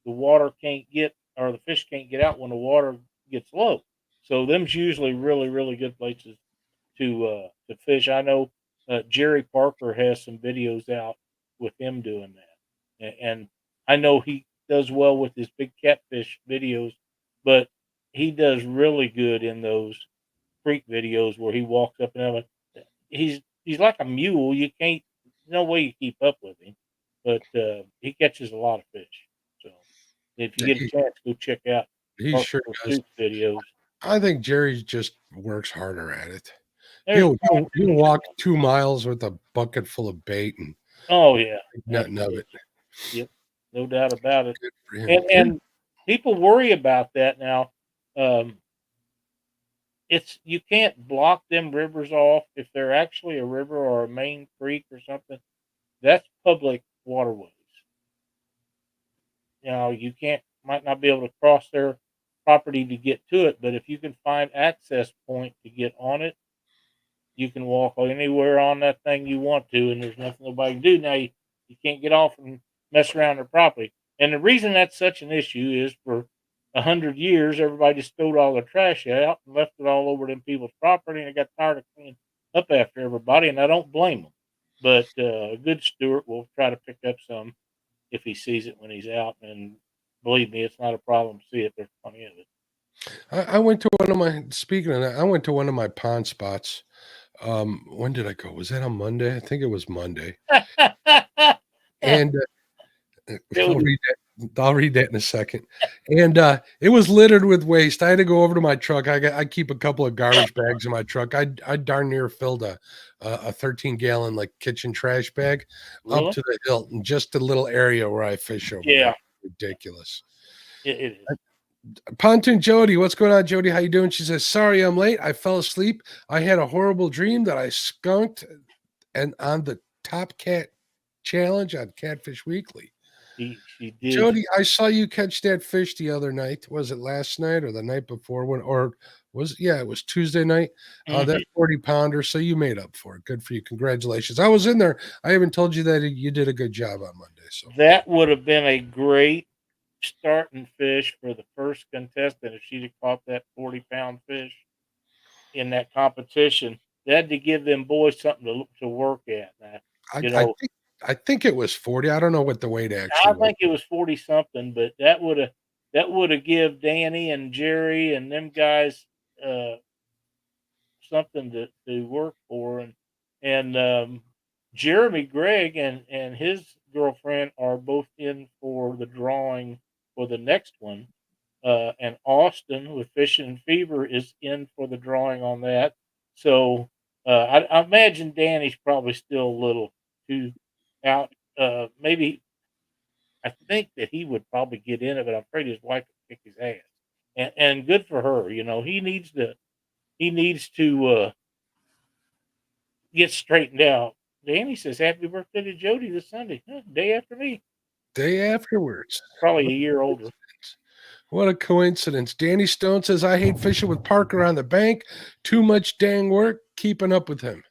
the water can't get, or the fish can't get out when the water gets low. So them's usually really, really good places to fish. I know Jerry Parker has some videos out with him doing that, and I know does well with his big catfish videos, but he does really good in those creek videos where he walks up and down. He's like a mule. You can't, no way you keep up with him, but he catches a lot of fish. So if you Yeah, get a chance, go check out he Parker sure does. Pursuit videos. I think Jerry just works harder at it. There's He'll walk 2 miles with a bucket full of bait and oh yeah, nothing of it. yep, no doubt about it. Good for him. And people worry about that now. Um, it's you can't block them rivers off if they're actually a river or a main creek or something. That's public waterways. You know, you might not be able to cross their property to get to it, but if you can find access point to get on it, you can walk anywhere on that thing you want to, and there's nothing nobody can do. Now you can't get off and mess around their property. And the reason that's such an issue is for 100 years, everybody just stowed all their trash out and left it all over them people's property, and they got tired of cleaning up after everybody. And I don't blame them, but a good steward will try to pick up some if he sees it when he's out. And believe me, it's not a problem to see it. There's plenty of it. I went to one of my speaking of that, I went to one of my pond spots. When did I go? Was that on Monday? I think it was Monday. And I'll read that in a second. And it was littered with waste. I had to go over to my truck. I keep a couple of garbage bags in my truck. I darn near filled a 13-gallon like kitchen trash bag Really? up to the hilt in just a little area where I fish over Yeah. there. Ridiculous. It is. Pontoon Jody, what's going on, Jody? How you doing? She says, "Sorry, I'm late. I fell asleep. I had a horrible dream that I skunked and on the Top Cat challenge on Catfish Weekly." She did. Jody, I saw you catch that fish the other night. Was it last night or the night before? It was Tuesday night. That 40-pounder. So you made up for it. Good for you. Congratulations. I was in there. I haven't told you that you did a good job on Monday. So that would have been a great starting fish for the first contestant if she'd have caught that 40-pound fish in that competition. They had to give them boys something to work at. Now, I think it was 40. I don't know what the weight actually was. I think it was 40 something, but that would have give Danny and Jerry and them guys something to work for. And Jeremy Gregg and his girlfriend are both in for the drawing for the next one. And Austin with Fishing Fever is in for the drawing on that. So I imagine Danny's probably still a little too out. Maybe I think that he would probably get in it, but I'm afraid his wife would kick his ass. And good for her. You know, he needs to get straightened out. Danny says, "Happy birthday to Jody this Sunday." Huh, day after me. Day afterwards. Probably a year older. What a coincidence. Danny Stone says, "I hate fishing with Parker on the bank. Too much dang work keeping up with him."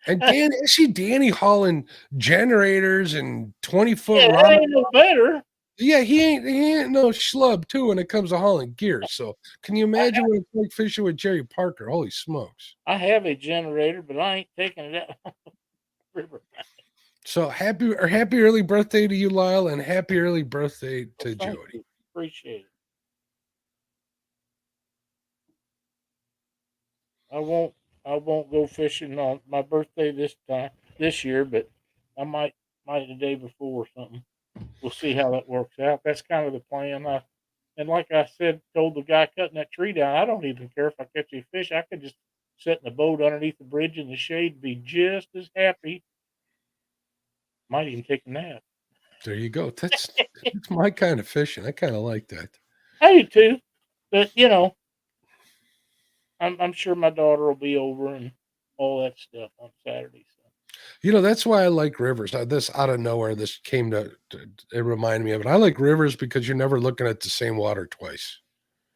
And Danny hauling generators and 20-foot Yeah, that ain't no better. Yeah, he ain't no schlub too when it comes to hauling gear. So can you imagine what it's like fishing with Jerry Parker? Holy smokes. I have a generator, but I ain't taking it out river. So happy early birthday to you, Lyle, and happy early birthday to Thank Jody. you. Appreciate it. I won't go fishing on my birthday this year, but I might the day before or something. We'll see how that works out. That's kind of the plan. And like I said, told the guy cutting that tree down, I don't even care if I catch a fish. I could just sit in the boat underneath the bridge in the shade, be just as happy. Might even take a nap. There you go. That's my kind of fishing. I kind of like that. I do too, but you know, I'm sure my daughter will be over and all that stuff on Saturday. So. You know, that's why I like rivers. This out of nowhere, this came to it reminded me of it. I like rivers because you're never looking at the same water twice.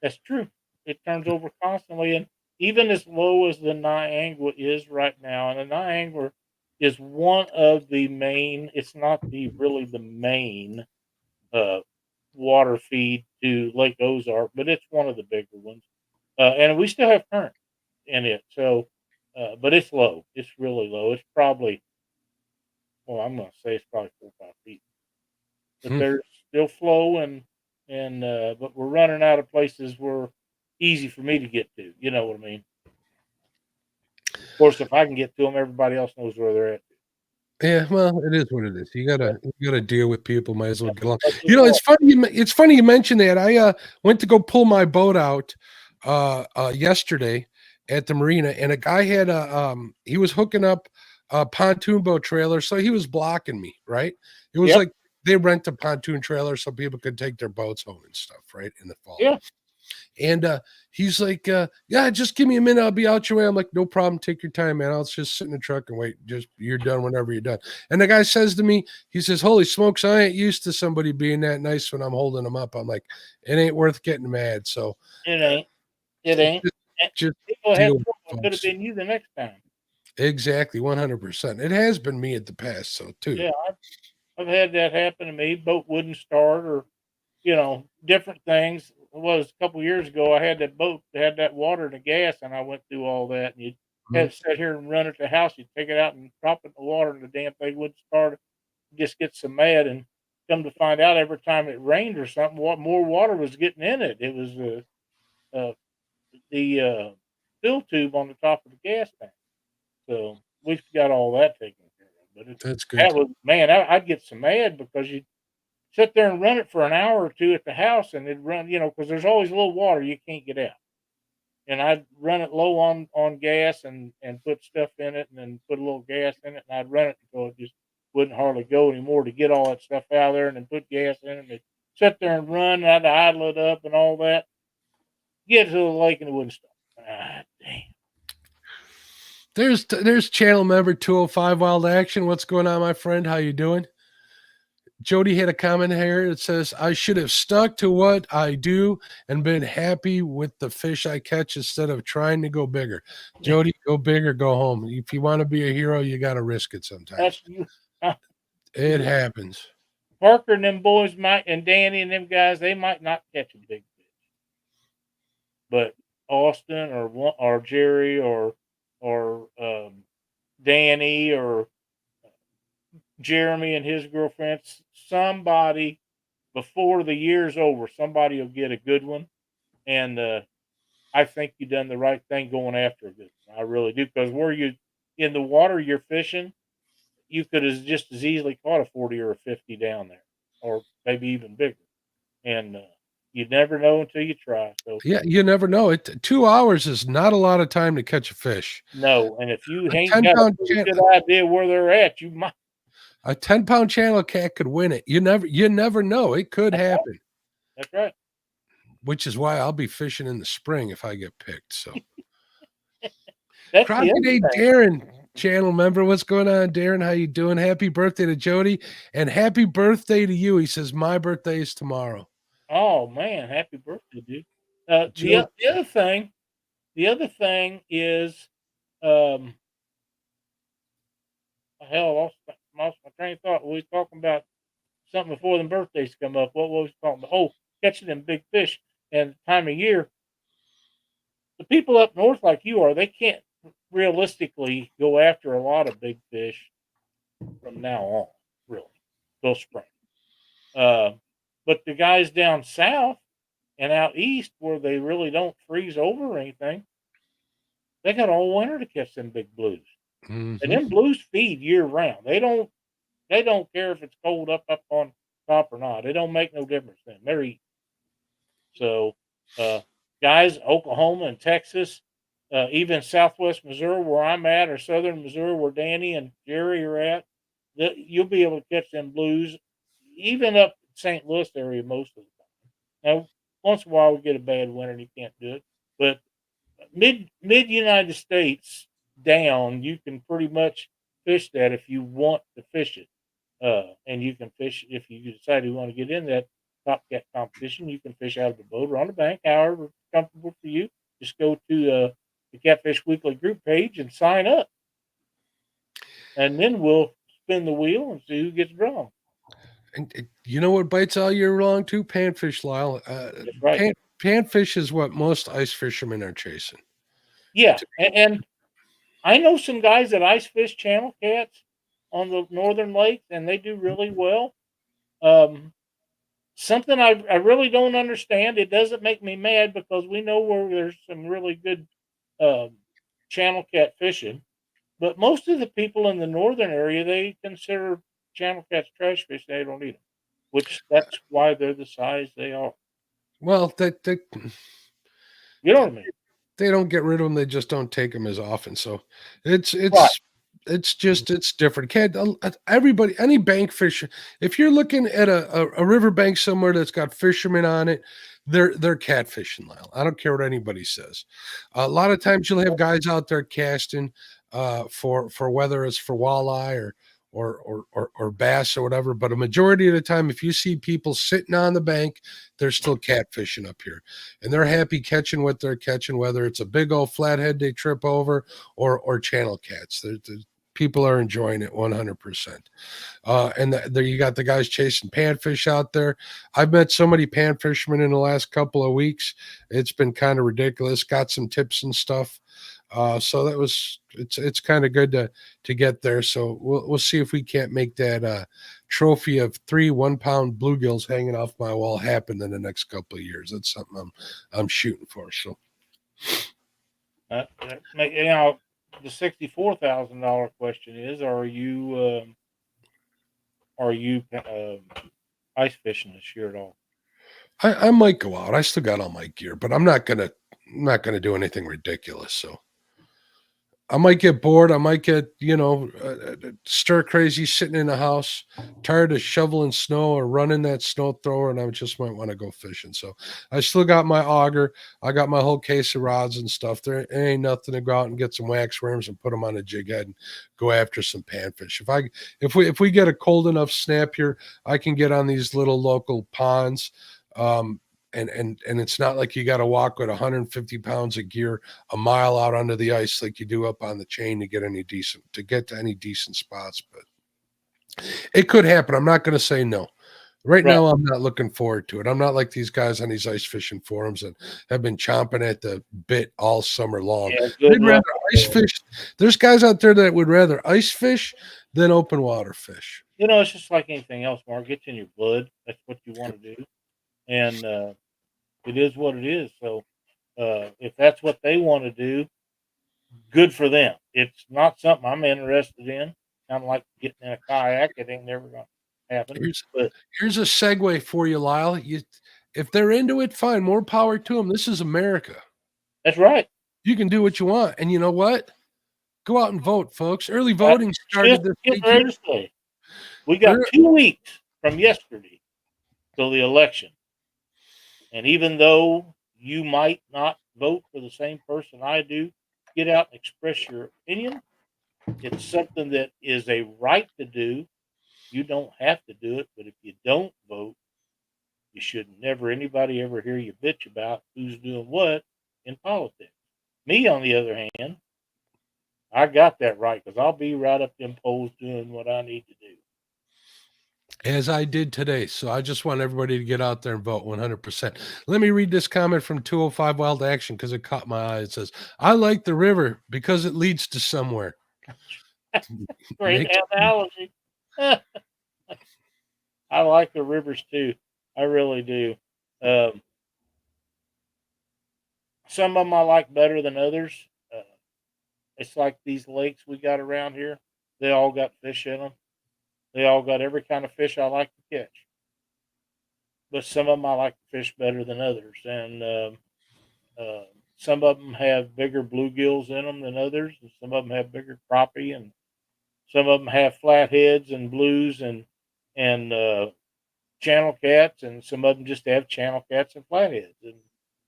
That's true. It turns over constantly, and even as low as the Niagara is right now, and the Niagara is one of the main. It's not really the main water feed to Lake Ozark, but it's one of the bigger ones. And we still have current in it, so but it's low. It's really low. It's probably, well, I'm going to say it's probably 4 or 5 feet. but there's still flow but we're running out of places where easy for me to get to. You know what I mean? Of course, if I can get to them, everybody else knows where they're at. Yeah, well, it is what it is. You gotta deal with people. Might as well get along. That's just You know, life. it's funny you mentioned that. I went to go pull my boat out yesterday at the marina, and a guy had he was hooking up a pontoon boat trailer, so he was blocking me. Right? It was Yep. like they rent a pontoon trailer so people could take their boats home and stuff. Right in the fall. Yeah. And he's like, yeah, just give me a minute. I'll be out your way. I'm like, no problem. Take your time, man. I'll just sit in the truck and wait. Just you're done whenever you're done. And the guy says to me, he says, holy smokes, I ain't used to somebody being that nice when I'm holding them up. I'm like, it ain't worth getting mad. So It ain't. It ain't. just People deal had with trouble. It could have folks. been you the next time. Exactly, 100%. It has been me at the past, so too. Yeah, I've had that happen to me. Boat wouldn't start, or different things. It was a couple years ago. I had that boat that had that water and the gas, and I went through all that. And you had to sit here and run it to the house. You'd take it out and drop it in the water, and the damn thing wouldn't start. You just get so mad, and come to find out, every time it rained or something, more water was getting in it. It was the fill tube on the top of the gas tank. So we've got all that taken care of. But That's good. that was, man, I'd get so mad because you sit there and run it for an hour or two at the house, and it'd run, because there's always a little water you can't get out. And I'd run it low on gas and put stuff in it, and then put a little gas in it, and I'd run it until it just wouldn't hardly go anymore to get all that stuff out of there, and then put gas in it, and it'd sit there and run, and I'd idle it up and all that. Get to the lake, and it wouldn't stop. Ah, damn. There's channel member 205 Wild Action. What's going on, my friend? How you doing? Jody had a comment here that says, I should have stuck to what I do and been happy with the fish I catch instead of trying to go bigger. Jody, go big or go home. If you want to be a hero, you got to risk it sometimes. That's you. It happens. Parker and them boys and Danny and them guys, they might not catch a big fish. But Austin or Jerry or Danny or Jeremy and his girlfriend, somebody before the year's over, somebody will get a good one. And I think you done the right thing going after a good one. I really do. Because where you in the water you're fishing, you could have just as easily caught a 40 or a 50 down there, or maybe even bigger. And you never know until you try. So yeah, you never know. 2 hours is not a lot of time to catch a fish. No, and if you ain't got a good idea where they're at, you might. A 10-pound channel cat could win it. You never know. It could happen. That's right. Which is why I'll be fishing in the spring if I get picked. So, That's Crappie Day, Darren, channel member. What's going on, Darren? How you doing? Happy birthday to Jody, and happy birthday to you. He says my birthday is tomorrow. Oh man, happy birthday, dude! The other thing is, hell, I lost my train of thought. We was talking about something before the birthdays come up. What was we talking about? Oh, catching them big fish and the time of year. The people up north like you are, they can't realistically go after a lot of big fish from now on, really, till spring. But the guys down south and out east where they really don't freeze over or anything, they got all winter to catch them big blues. Mm-hmm. And them blues feed year round. They don't care if it's cold up on top or not. It don't make no difference then. They're eating. So guys, Oklahoma and Texas, even southwest Missouri where I'm at, or southern Missouri where Danny and Jerry are at, you'll be able to catch them blues, even up St. Louis area most of the time. Now, once in a while we get a bad winter and you can't do it, but mid United States down, you can pretty much fish that if you want to fish it, and you can fish if you decide you want to get in that top cat competition. You can fish out of the boat or on the bank, however comfortable for you. Just go to the Catfish Weekly group page and sign up, and then we'll spin the wheel and see who gets drawn. And you know what bites all year long too? Panfish, Lyle. That's right. Panfish is what most ice fishermen are chasing. Yeah, and I know some guys that ice fish channel cats on the northern lakes, and they do really well. Something I really don't understand. It doesn't make me mad because we know where there's some really good channel cat fishing, but most of the people in the northern area, they consider channel cats trash fish. They don't eat them, which that's why they're the size they are. Well, You know what I mean? they don't get rid of them. They just don't take them as often. So it's Right. it's different. Can't everybody any bank fisher? If you're looking at a riverbank somewhere that's got fishermen on it, they're catfishing, Lyle. I don't care what anybody says. A lot of times you'll have guys out there casting for whether it's for walleye or bass or whatever. But a majority of the time, if you see people sitting on the bank, they're still catfishing up here, and they're happy catching what they're catching, whether it's a big old flathead they trip over or channel cats. People are enjoying it 100%. And there you got the guys chasing panfish out there. I've met so many pan fishermen in the last couple of weeks. It's been kind of ridiculous. Got some tips and stuff. So it's kind of good to get there. So we'll see if we can't make that trophy of 3 1-pound bluegills hanging off my wall happen in the next couple of years. That's something I'm shooting for. So The $64,000 question is: Are you ice fishing this year at all? I might go out. I still got all my gear, but I'm not gonna do anything ridiculous. So I might get bored. I might get, stir crazy sitting in the house, tired of shoveling snow or running that snow thrower, and I just might want to go fishing. So I still got my auger. I got my whole case of rods and stuff. There ain't nothing to go out and get some wax worms and put them on a jig head and go after some panfish. If we get a cold enough snap here, I can get on these little local ponds. And it's not like you got to walk with 150 pounds of gear a mile out under the ice like you do up on the chain to get to any decent spots. But it could happen. I'm not going to say no. Right now, I'm not looking forward to it. I'm not like these guys on these ice fishing forums that have been chomping at the bit all summer long. Yeah, They'd rather ice fish. There's guys out there that would rather ice fish than open water fish. It's just like anything else, Mark. It's in your blood. That's what you want to do. And it is what it is. So if that's what they want to do, good for them. It's not something I'm interested in. Kind of like getting in a kayak. It ain't never going to happen. Here's a segue for you, Lyle. If they're into it, fine. More power to them. This is America. That's right. You can do what you want. And you know what? Go out and vote, folks. Early voting started this week. We got 2 weeks from yesterday till the election. And even though you might not vote for the same person I do, get out and express your opinion. It's something that is a right to do. You don't have to do it, but if you don't vote, you should never anybody ever hear you bitch about who's doing what in politics. Me, on the other hand, I got that right because I'll be right up them polls doing what I need to do. As I did today. So I just want everybody to get out there and vote 100%. Let me read this comment from 205 Wild Action because it caught my eye. It says, I like the river because it leads to somewhere. Great analogy. I like the rivers too. I really do. Some of them I like better than others. It's like these lakes we got around here. They all got fish in them. They all got every kind of fish I like to catch. But some of them I like to fish better than others. And some of them have bigger bluegills in them than others. And some of them have bigger crappie. And some of them have flatheads and blues and channel cats. And some of them just have channel cats and flatheads and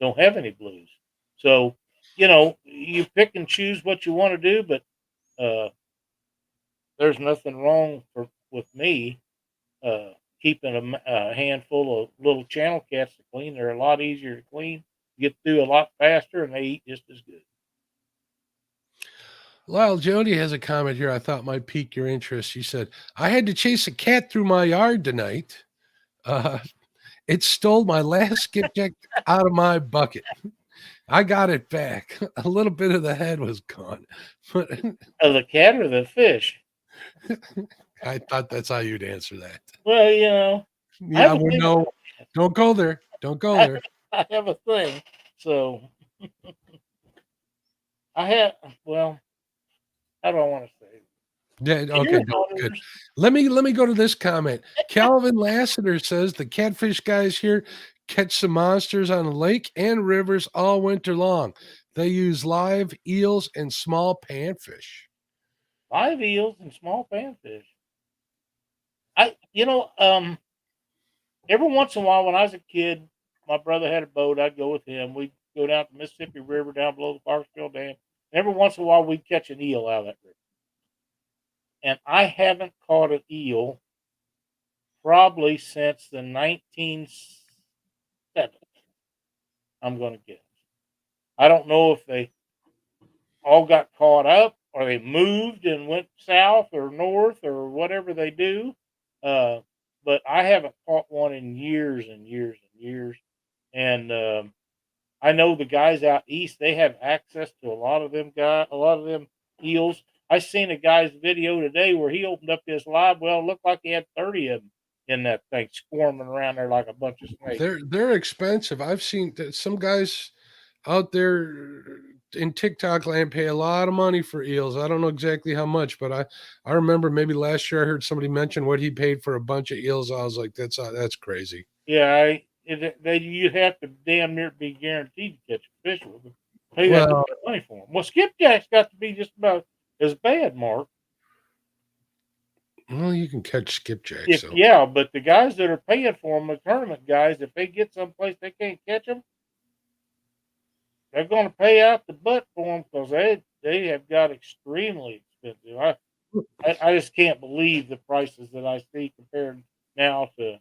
don't have any blues. So, you pick and choose what you want to do. But there's nothing wrong with me keeping a handful of little channel cats to clean. They're a lot easier to clean, get through a lot faster, and they eat just as good. Lyle Jody has a comment here I thought might pique your interest. She said, I had to chase a cat through my yard tonight. It stole my last skipjack out of my bucket. I got it back. A little bit of the head was gone. But of the cat or the fish? I thought that's how you'd answer that. Well, Yeah, well, no, don't go there. Don't go there. I have a thing. So well, how do I want to say? Yeah, okay, good. Let me go to this comment. Calvin Lassiter says the catfish guys here catch some monsters on the lake and rivers all winter long. They use live eels and small panfish. Live eels and small panfish. Every once in a while when I was a kid, my brother had a boat. I'd go with him. We'd go down the Mississippi River down below the Barksville Dam. Every once in a while we'd catch an eel out of that river. And I haven't caught an eel probably since the 1970s. I'm going to guess. I don't know if they all got caught up or they moved and went south or north or whatever they do. But I haven't caught one in years and years and years. And I know the guys out east, they have access to a lot of them eels. I seen a guy's video today where he opened up his live well. It looked like he had 30 of them in that thing, squirming around there like a bunch of snakes. They're expensive. I've seen some guys out there in TikTok land pay a lot of money for eels. I don't know exactly how much, but I remember maybe last year I heard somebody mention what he paid for a bunch of eels. I was like, that's crazy. Yeah, you have to damn near be guaranteed to catch a fish with them. Pay that much money for them. Well, skipjack's got to be just about as bad, Mark. Well, you can catch skipjack. Yeah, but the guys that are paying for them, the tournament guys, if they get someplace they can't catch them, they're going to pay out the butt for them because they have got extremely expensive. I just can't believe the prices that I see compared now to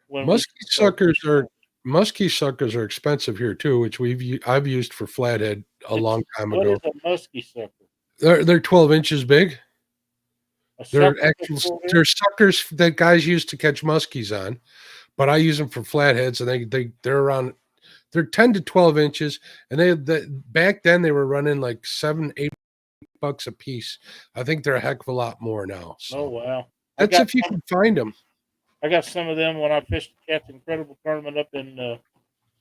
when muskie suckers are expensive here too, which I've used for flathead a long time ago. What is a muskie sucker? They're 12 inches big. They're suckers that guys use to catch muskies on, but I use them for flatheads, and they're 10 to 12 inches, and back then they were running like $7-8 a piece. I think they're a heck of a lot more now. So. Oh wow! That's if you can find them. I got some of them when I fished the Cat's Incredible tournament up in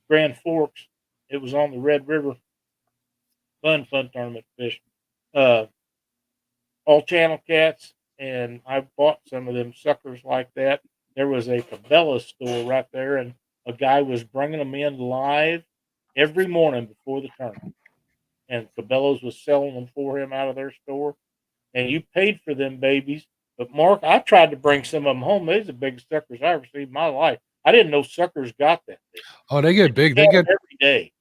Grand Forks. It was on the Red River. Fun tournament fish. All channel cats, and I bought some of them suckers like that. There was a Cabela's store right there, and a guy was bringing them in live every morning before the tournament. And Cabela's was selling them for him out of their store. And you paid for them babies. But, Mark, I tried to bring some of them home. They're the biggest suckers I ever seen in my life. I didn't know suckers got that big. Oh, they get big. They get every day.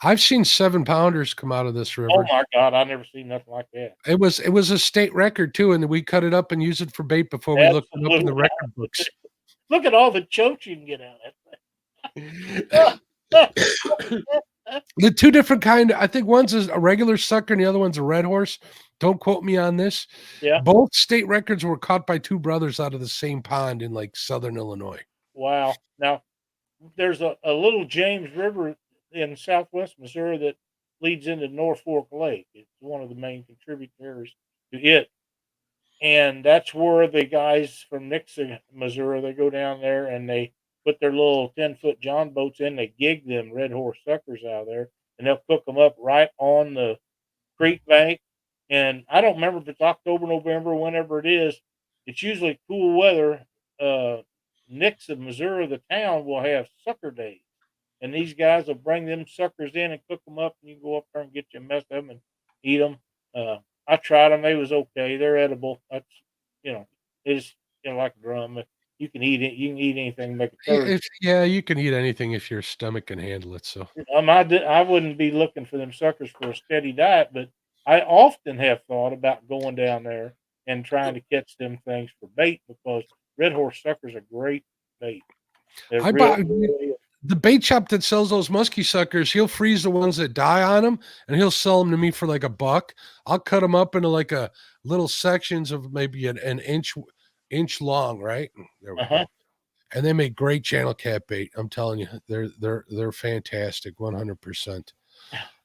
I've seen 7-pounders come out of this river. Oh, my God. I never seen nothing like that. It was a state record, too, and we cut it up and used it for bait before we looked it up in the record books. Look at all the chokes you can get out of that thing. The two different kind, I think one's a regular sucker and the other one's a red horse. Don't quote me on this. Yeah. Both state records were caught by two brothers out of the same pond in like southern Illinois. Wow. Now, there's a little James River in southwest Missouri that leads into North Fork Lake. It's one of the main contributors to it. And that's where the guys from Nixon, Missouri, they go down there and they put their little 10-foot John boats in. They gig them red horse suckers out of there, and they'll cook them up right on the creek bank. And I don't remember if it's October, November, whenever it is. It's usually cool weather. Nixon, Missouri, the town, will have sucker days. And these guys will bring them suckers in and cook them up, and you go up there and get you a mess of them and eat them. I tried them. They was okay. They're edible. That's, it's like a drum. You can eat it. You can eat anything. Make a curry. Yeah, you can eat anything if your stomach can handle it. So I wouldn't be looking for them suckers for a steady diet, but I often have thought about going down there and trying to catch them things for bait because red horse suckers are great bait. The bait shop that sells those muskie suckers, he'll freeze the ones that die on them, and he'll sell them to me for like $1. I'll cut them up into like a little sections of maybe an inch long, right? There we go. And they make great channel cat bait. I'm telling you, they're fantastic, 100%.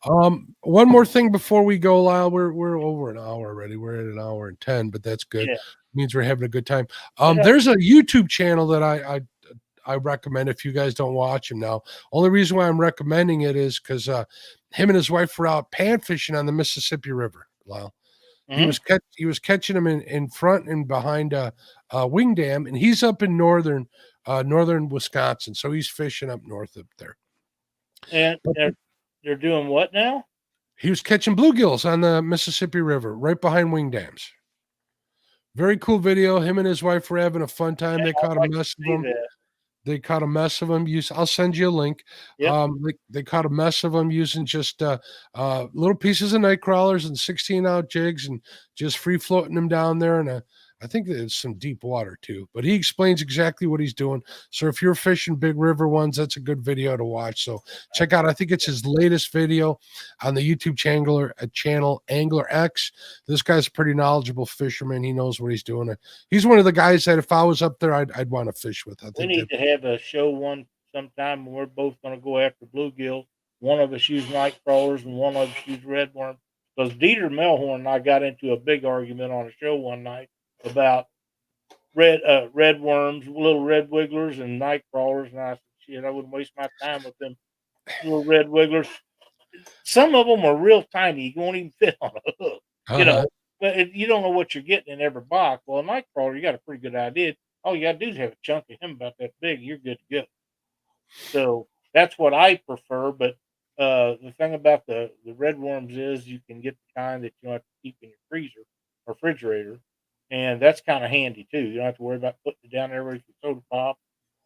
One more thing before we go, Lyle. We're over an hour already. We're at 1:10, but that's good. Yeah. It means we're having a good time. There's a YouTube channel that I recommend if you guys don't watch him now. Only reason why I'm recommending it is because him and his wife were out pan fishing on the Mississippi River, Lyle. Mm-hmm. He was catching them in front and behind Wing Dam, and he's up in northern Wisconsin, so he's fishing up north up there. And they're doing what now? He was catching bluegills on the Mississippi River, right behind Wing Dams. Very cool video. Him and his wife were having a fun time. They caught a mess of them. They caught a mess of them. I'll send you a link. Yep. They caught a mess of them using just little pieces of night crawlers and 16-out jigs and just free floating them down there. And I think there's some deep water too. But he explains exactly what he's doing. So if you're fishing big river ones, that's a good video to watch. So check out. I think it's his latest video on the YouTube channel Angler X. This guy's a pretty knowledgeable fisherman. He knows what he's doing. He's one of the guys that if I was up there, I'd want to fish with. I think we need to have a show one sometime when we're both going to go after bluegill. One of us use night crawlers and one of us use redworm. Because Dieter Melhorn and I got into a big argument on a show one night about red worms, little red wigglers, and night crawlers. And I said, shit, I wouldn't waste my time with them little red wigglers. Some of them are real tiny. You won't even fit on a hook, you know. But you don't know what you're getting in every box. Well, a night crawler, you got a pretty good idea. All you got to do is have a chunk of him about that big. You're good to go. So that's what I prefer. But the thing about the red worms is you can get the kind that you don't have to keep in your freezer or refrigerator. And that's kind of handy too. You don't have to worry about putting it down there where you can soda pop,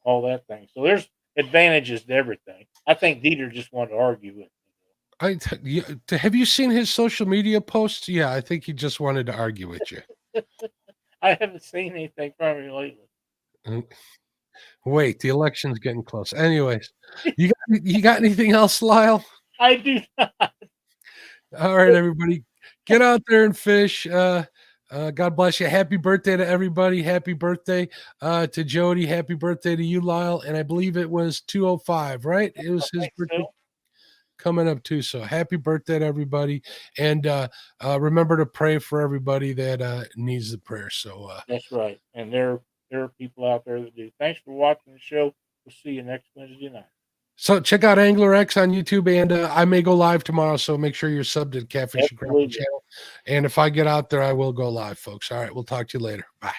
all that thing. So there's advantages to everything. I think Dieter just wanted to argue with me. Have you seen his social media posts? Yeah, I think he just wanted to argue with you. I haven't seen anything from him lately. Wait, the election's getting close. Anyways, you got anything else, Lyle? I do not. All right, everybody, get out there and fish. God bless you. Happy birthday to everybody. Happy birthday to Jody. Happy birthday to you, Lyle. And I believe it was 205, right? It was his birthday coming up too. So happy birthday to everybody. And remember to pray for everybody that needs the prayer. So that's right. And there are people out there that do. Thanks for watching the show. We'll see you next Wednesday night. So check out Angler X on YouTube, and I may go live tomorrow, so make sure you're subbed to Catfish Weekly channel. And if I get out there, I will go live, folks. All right, we'll talk to you later. Bye.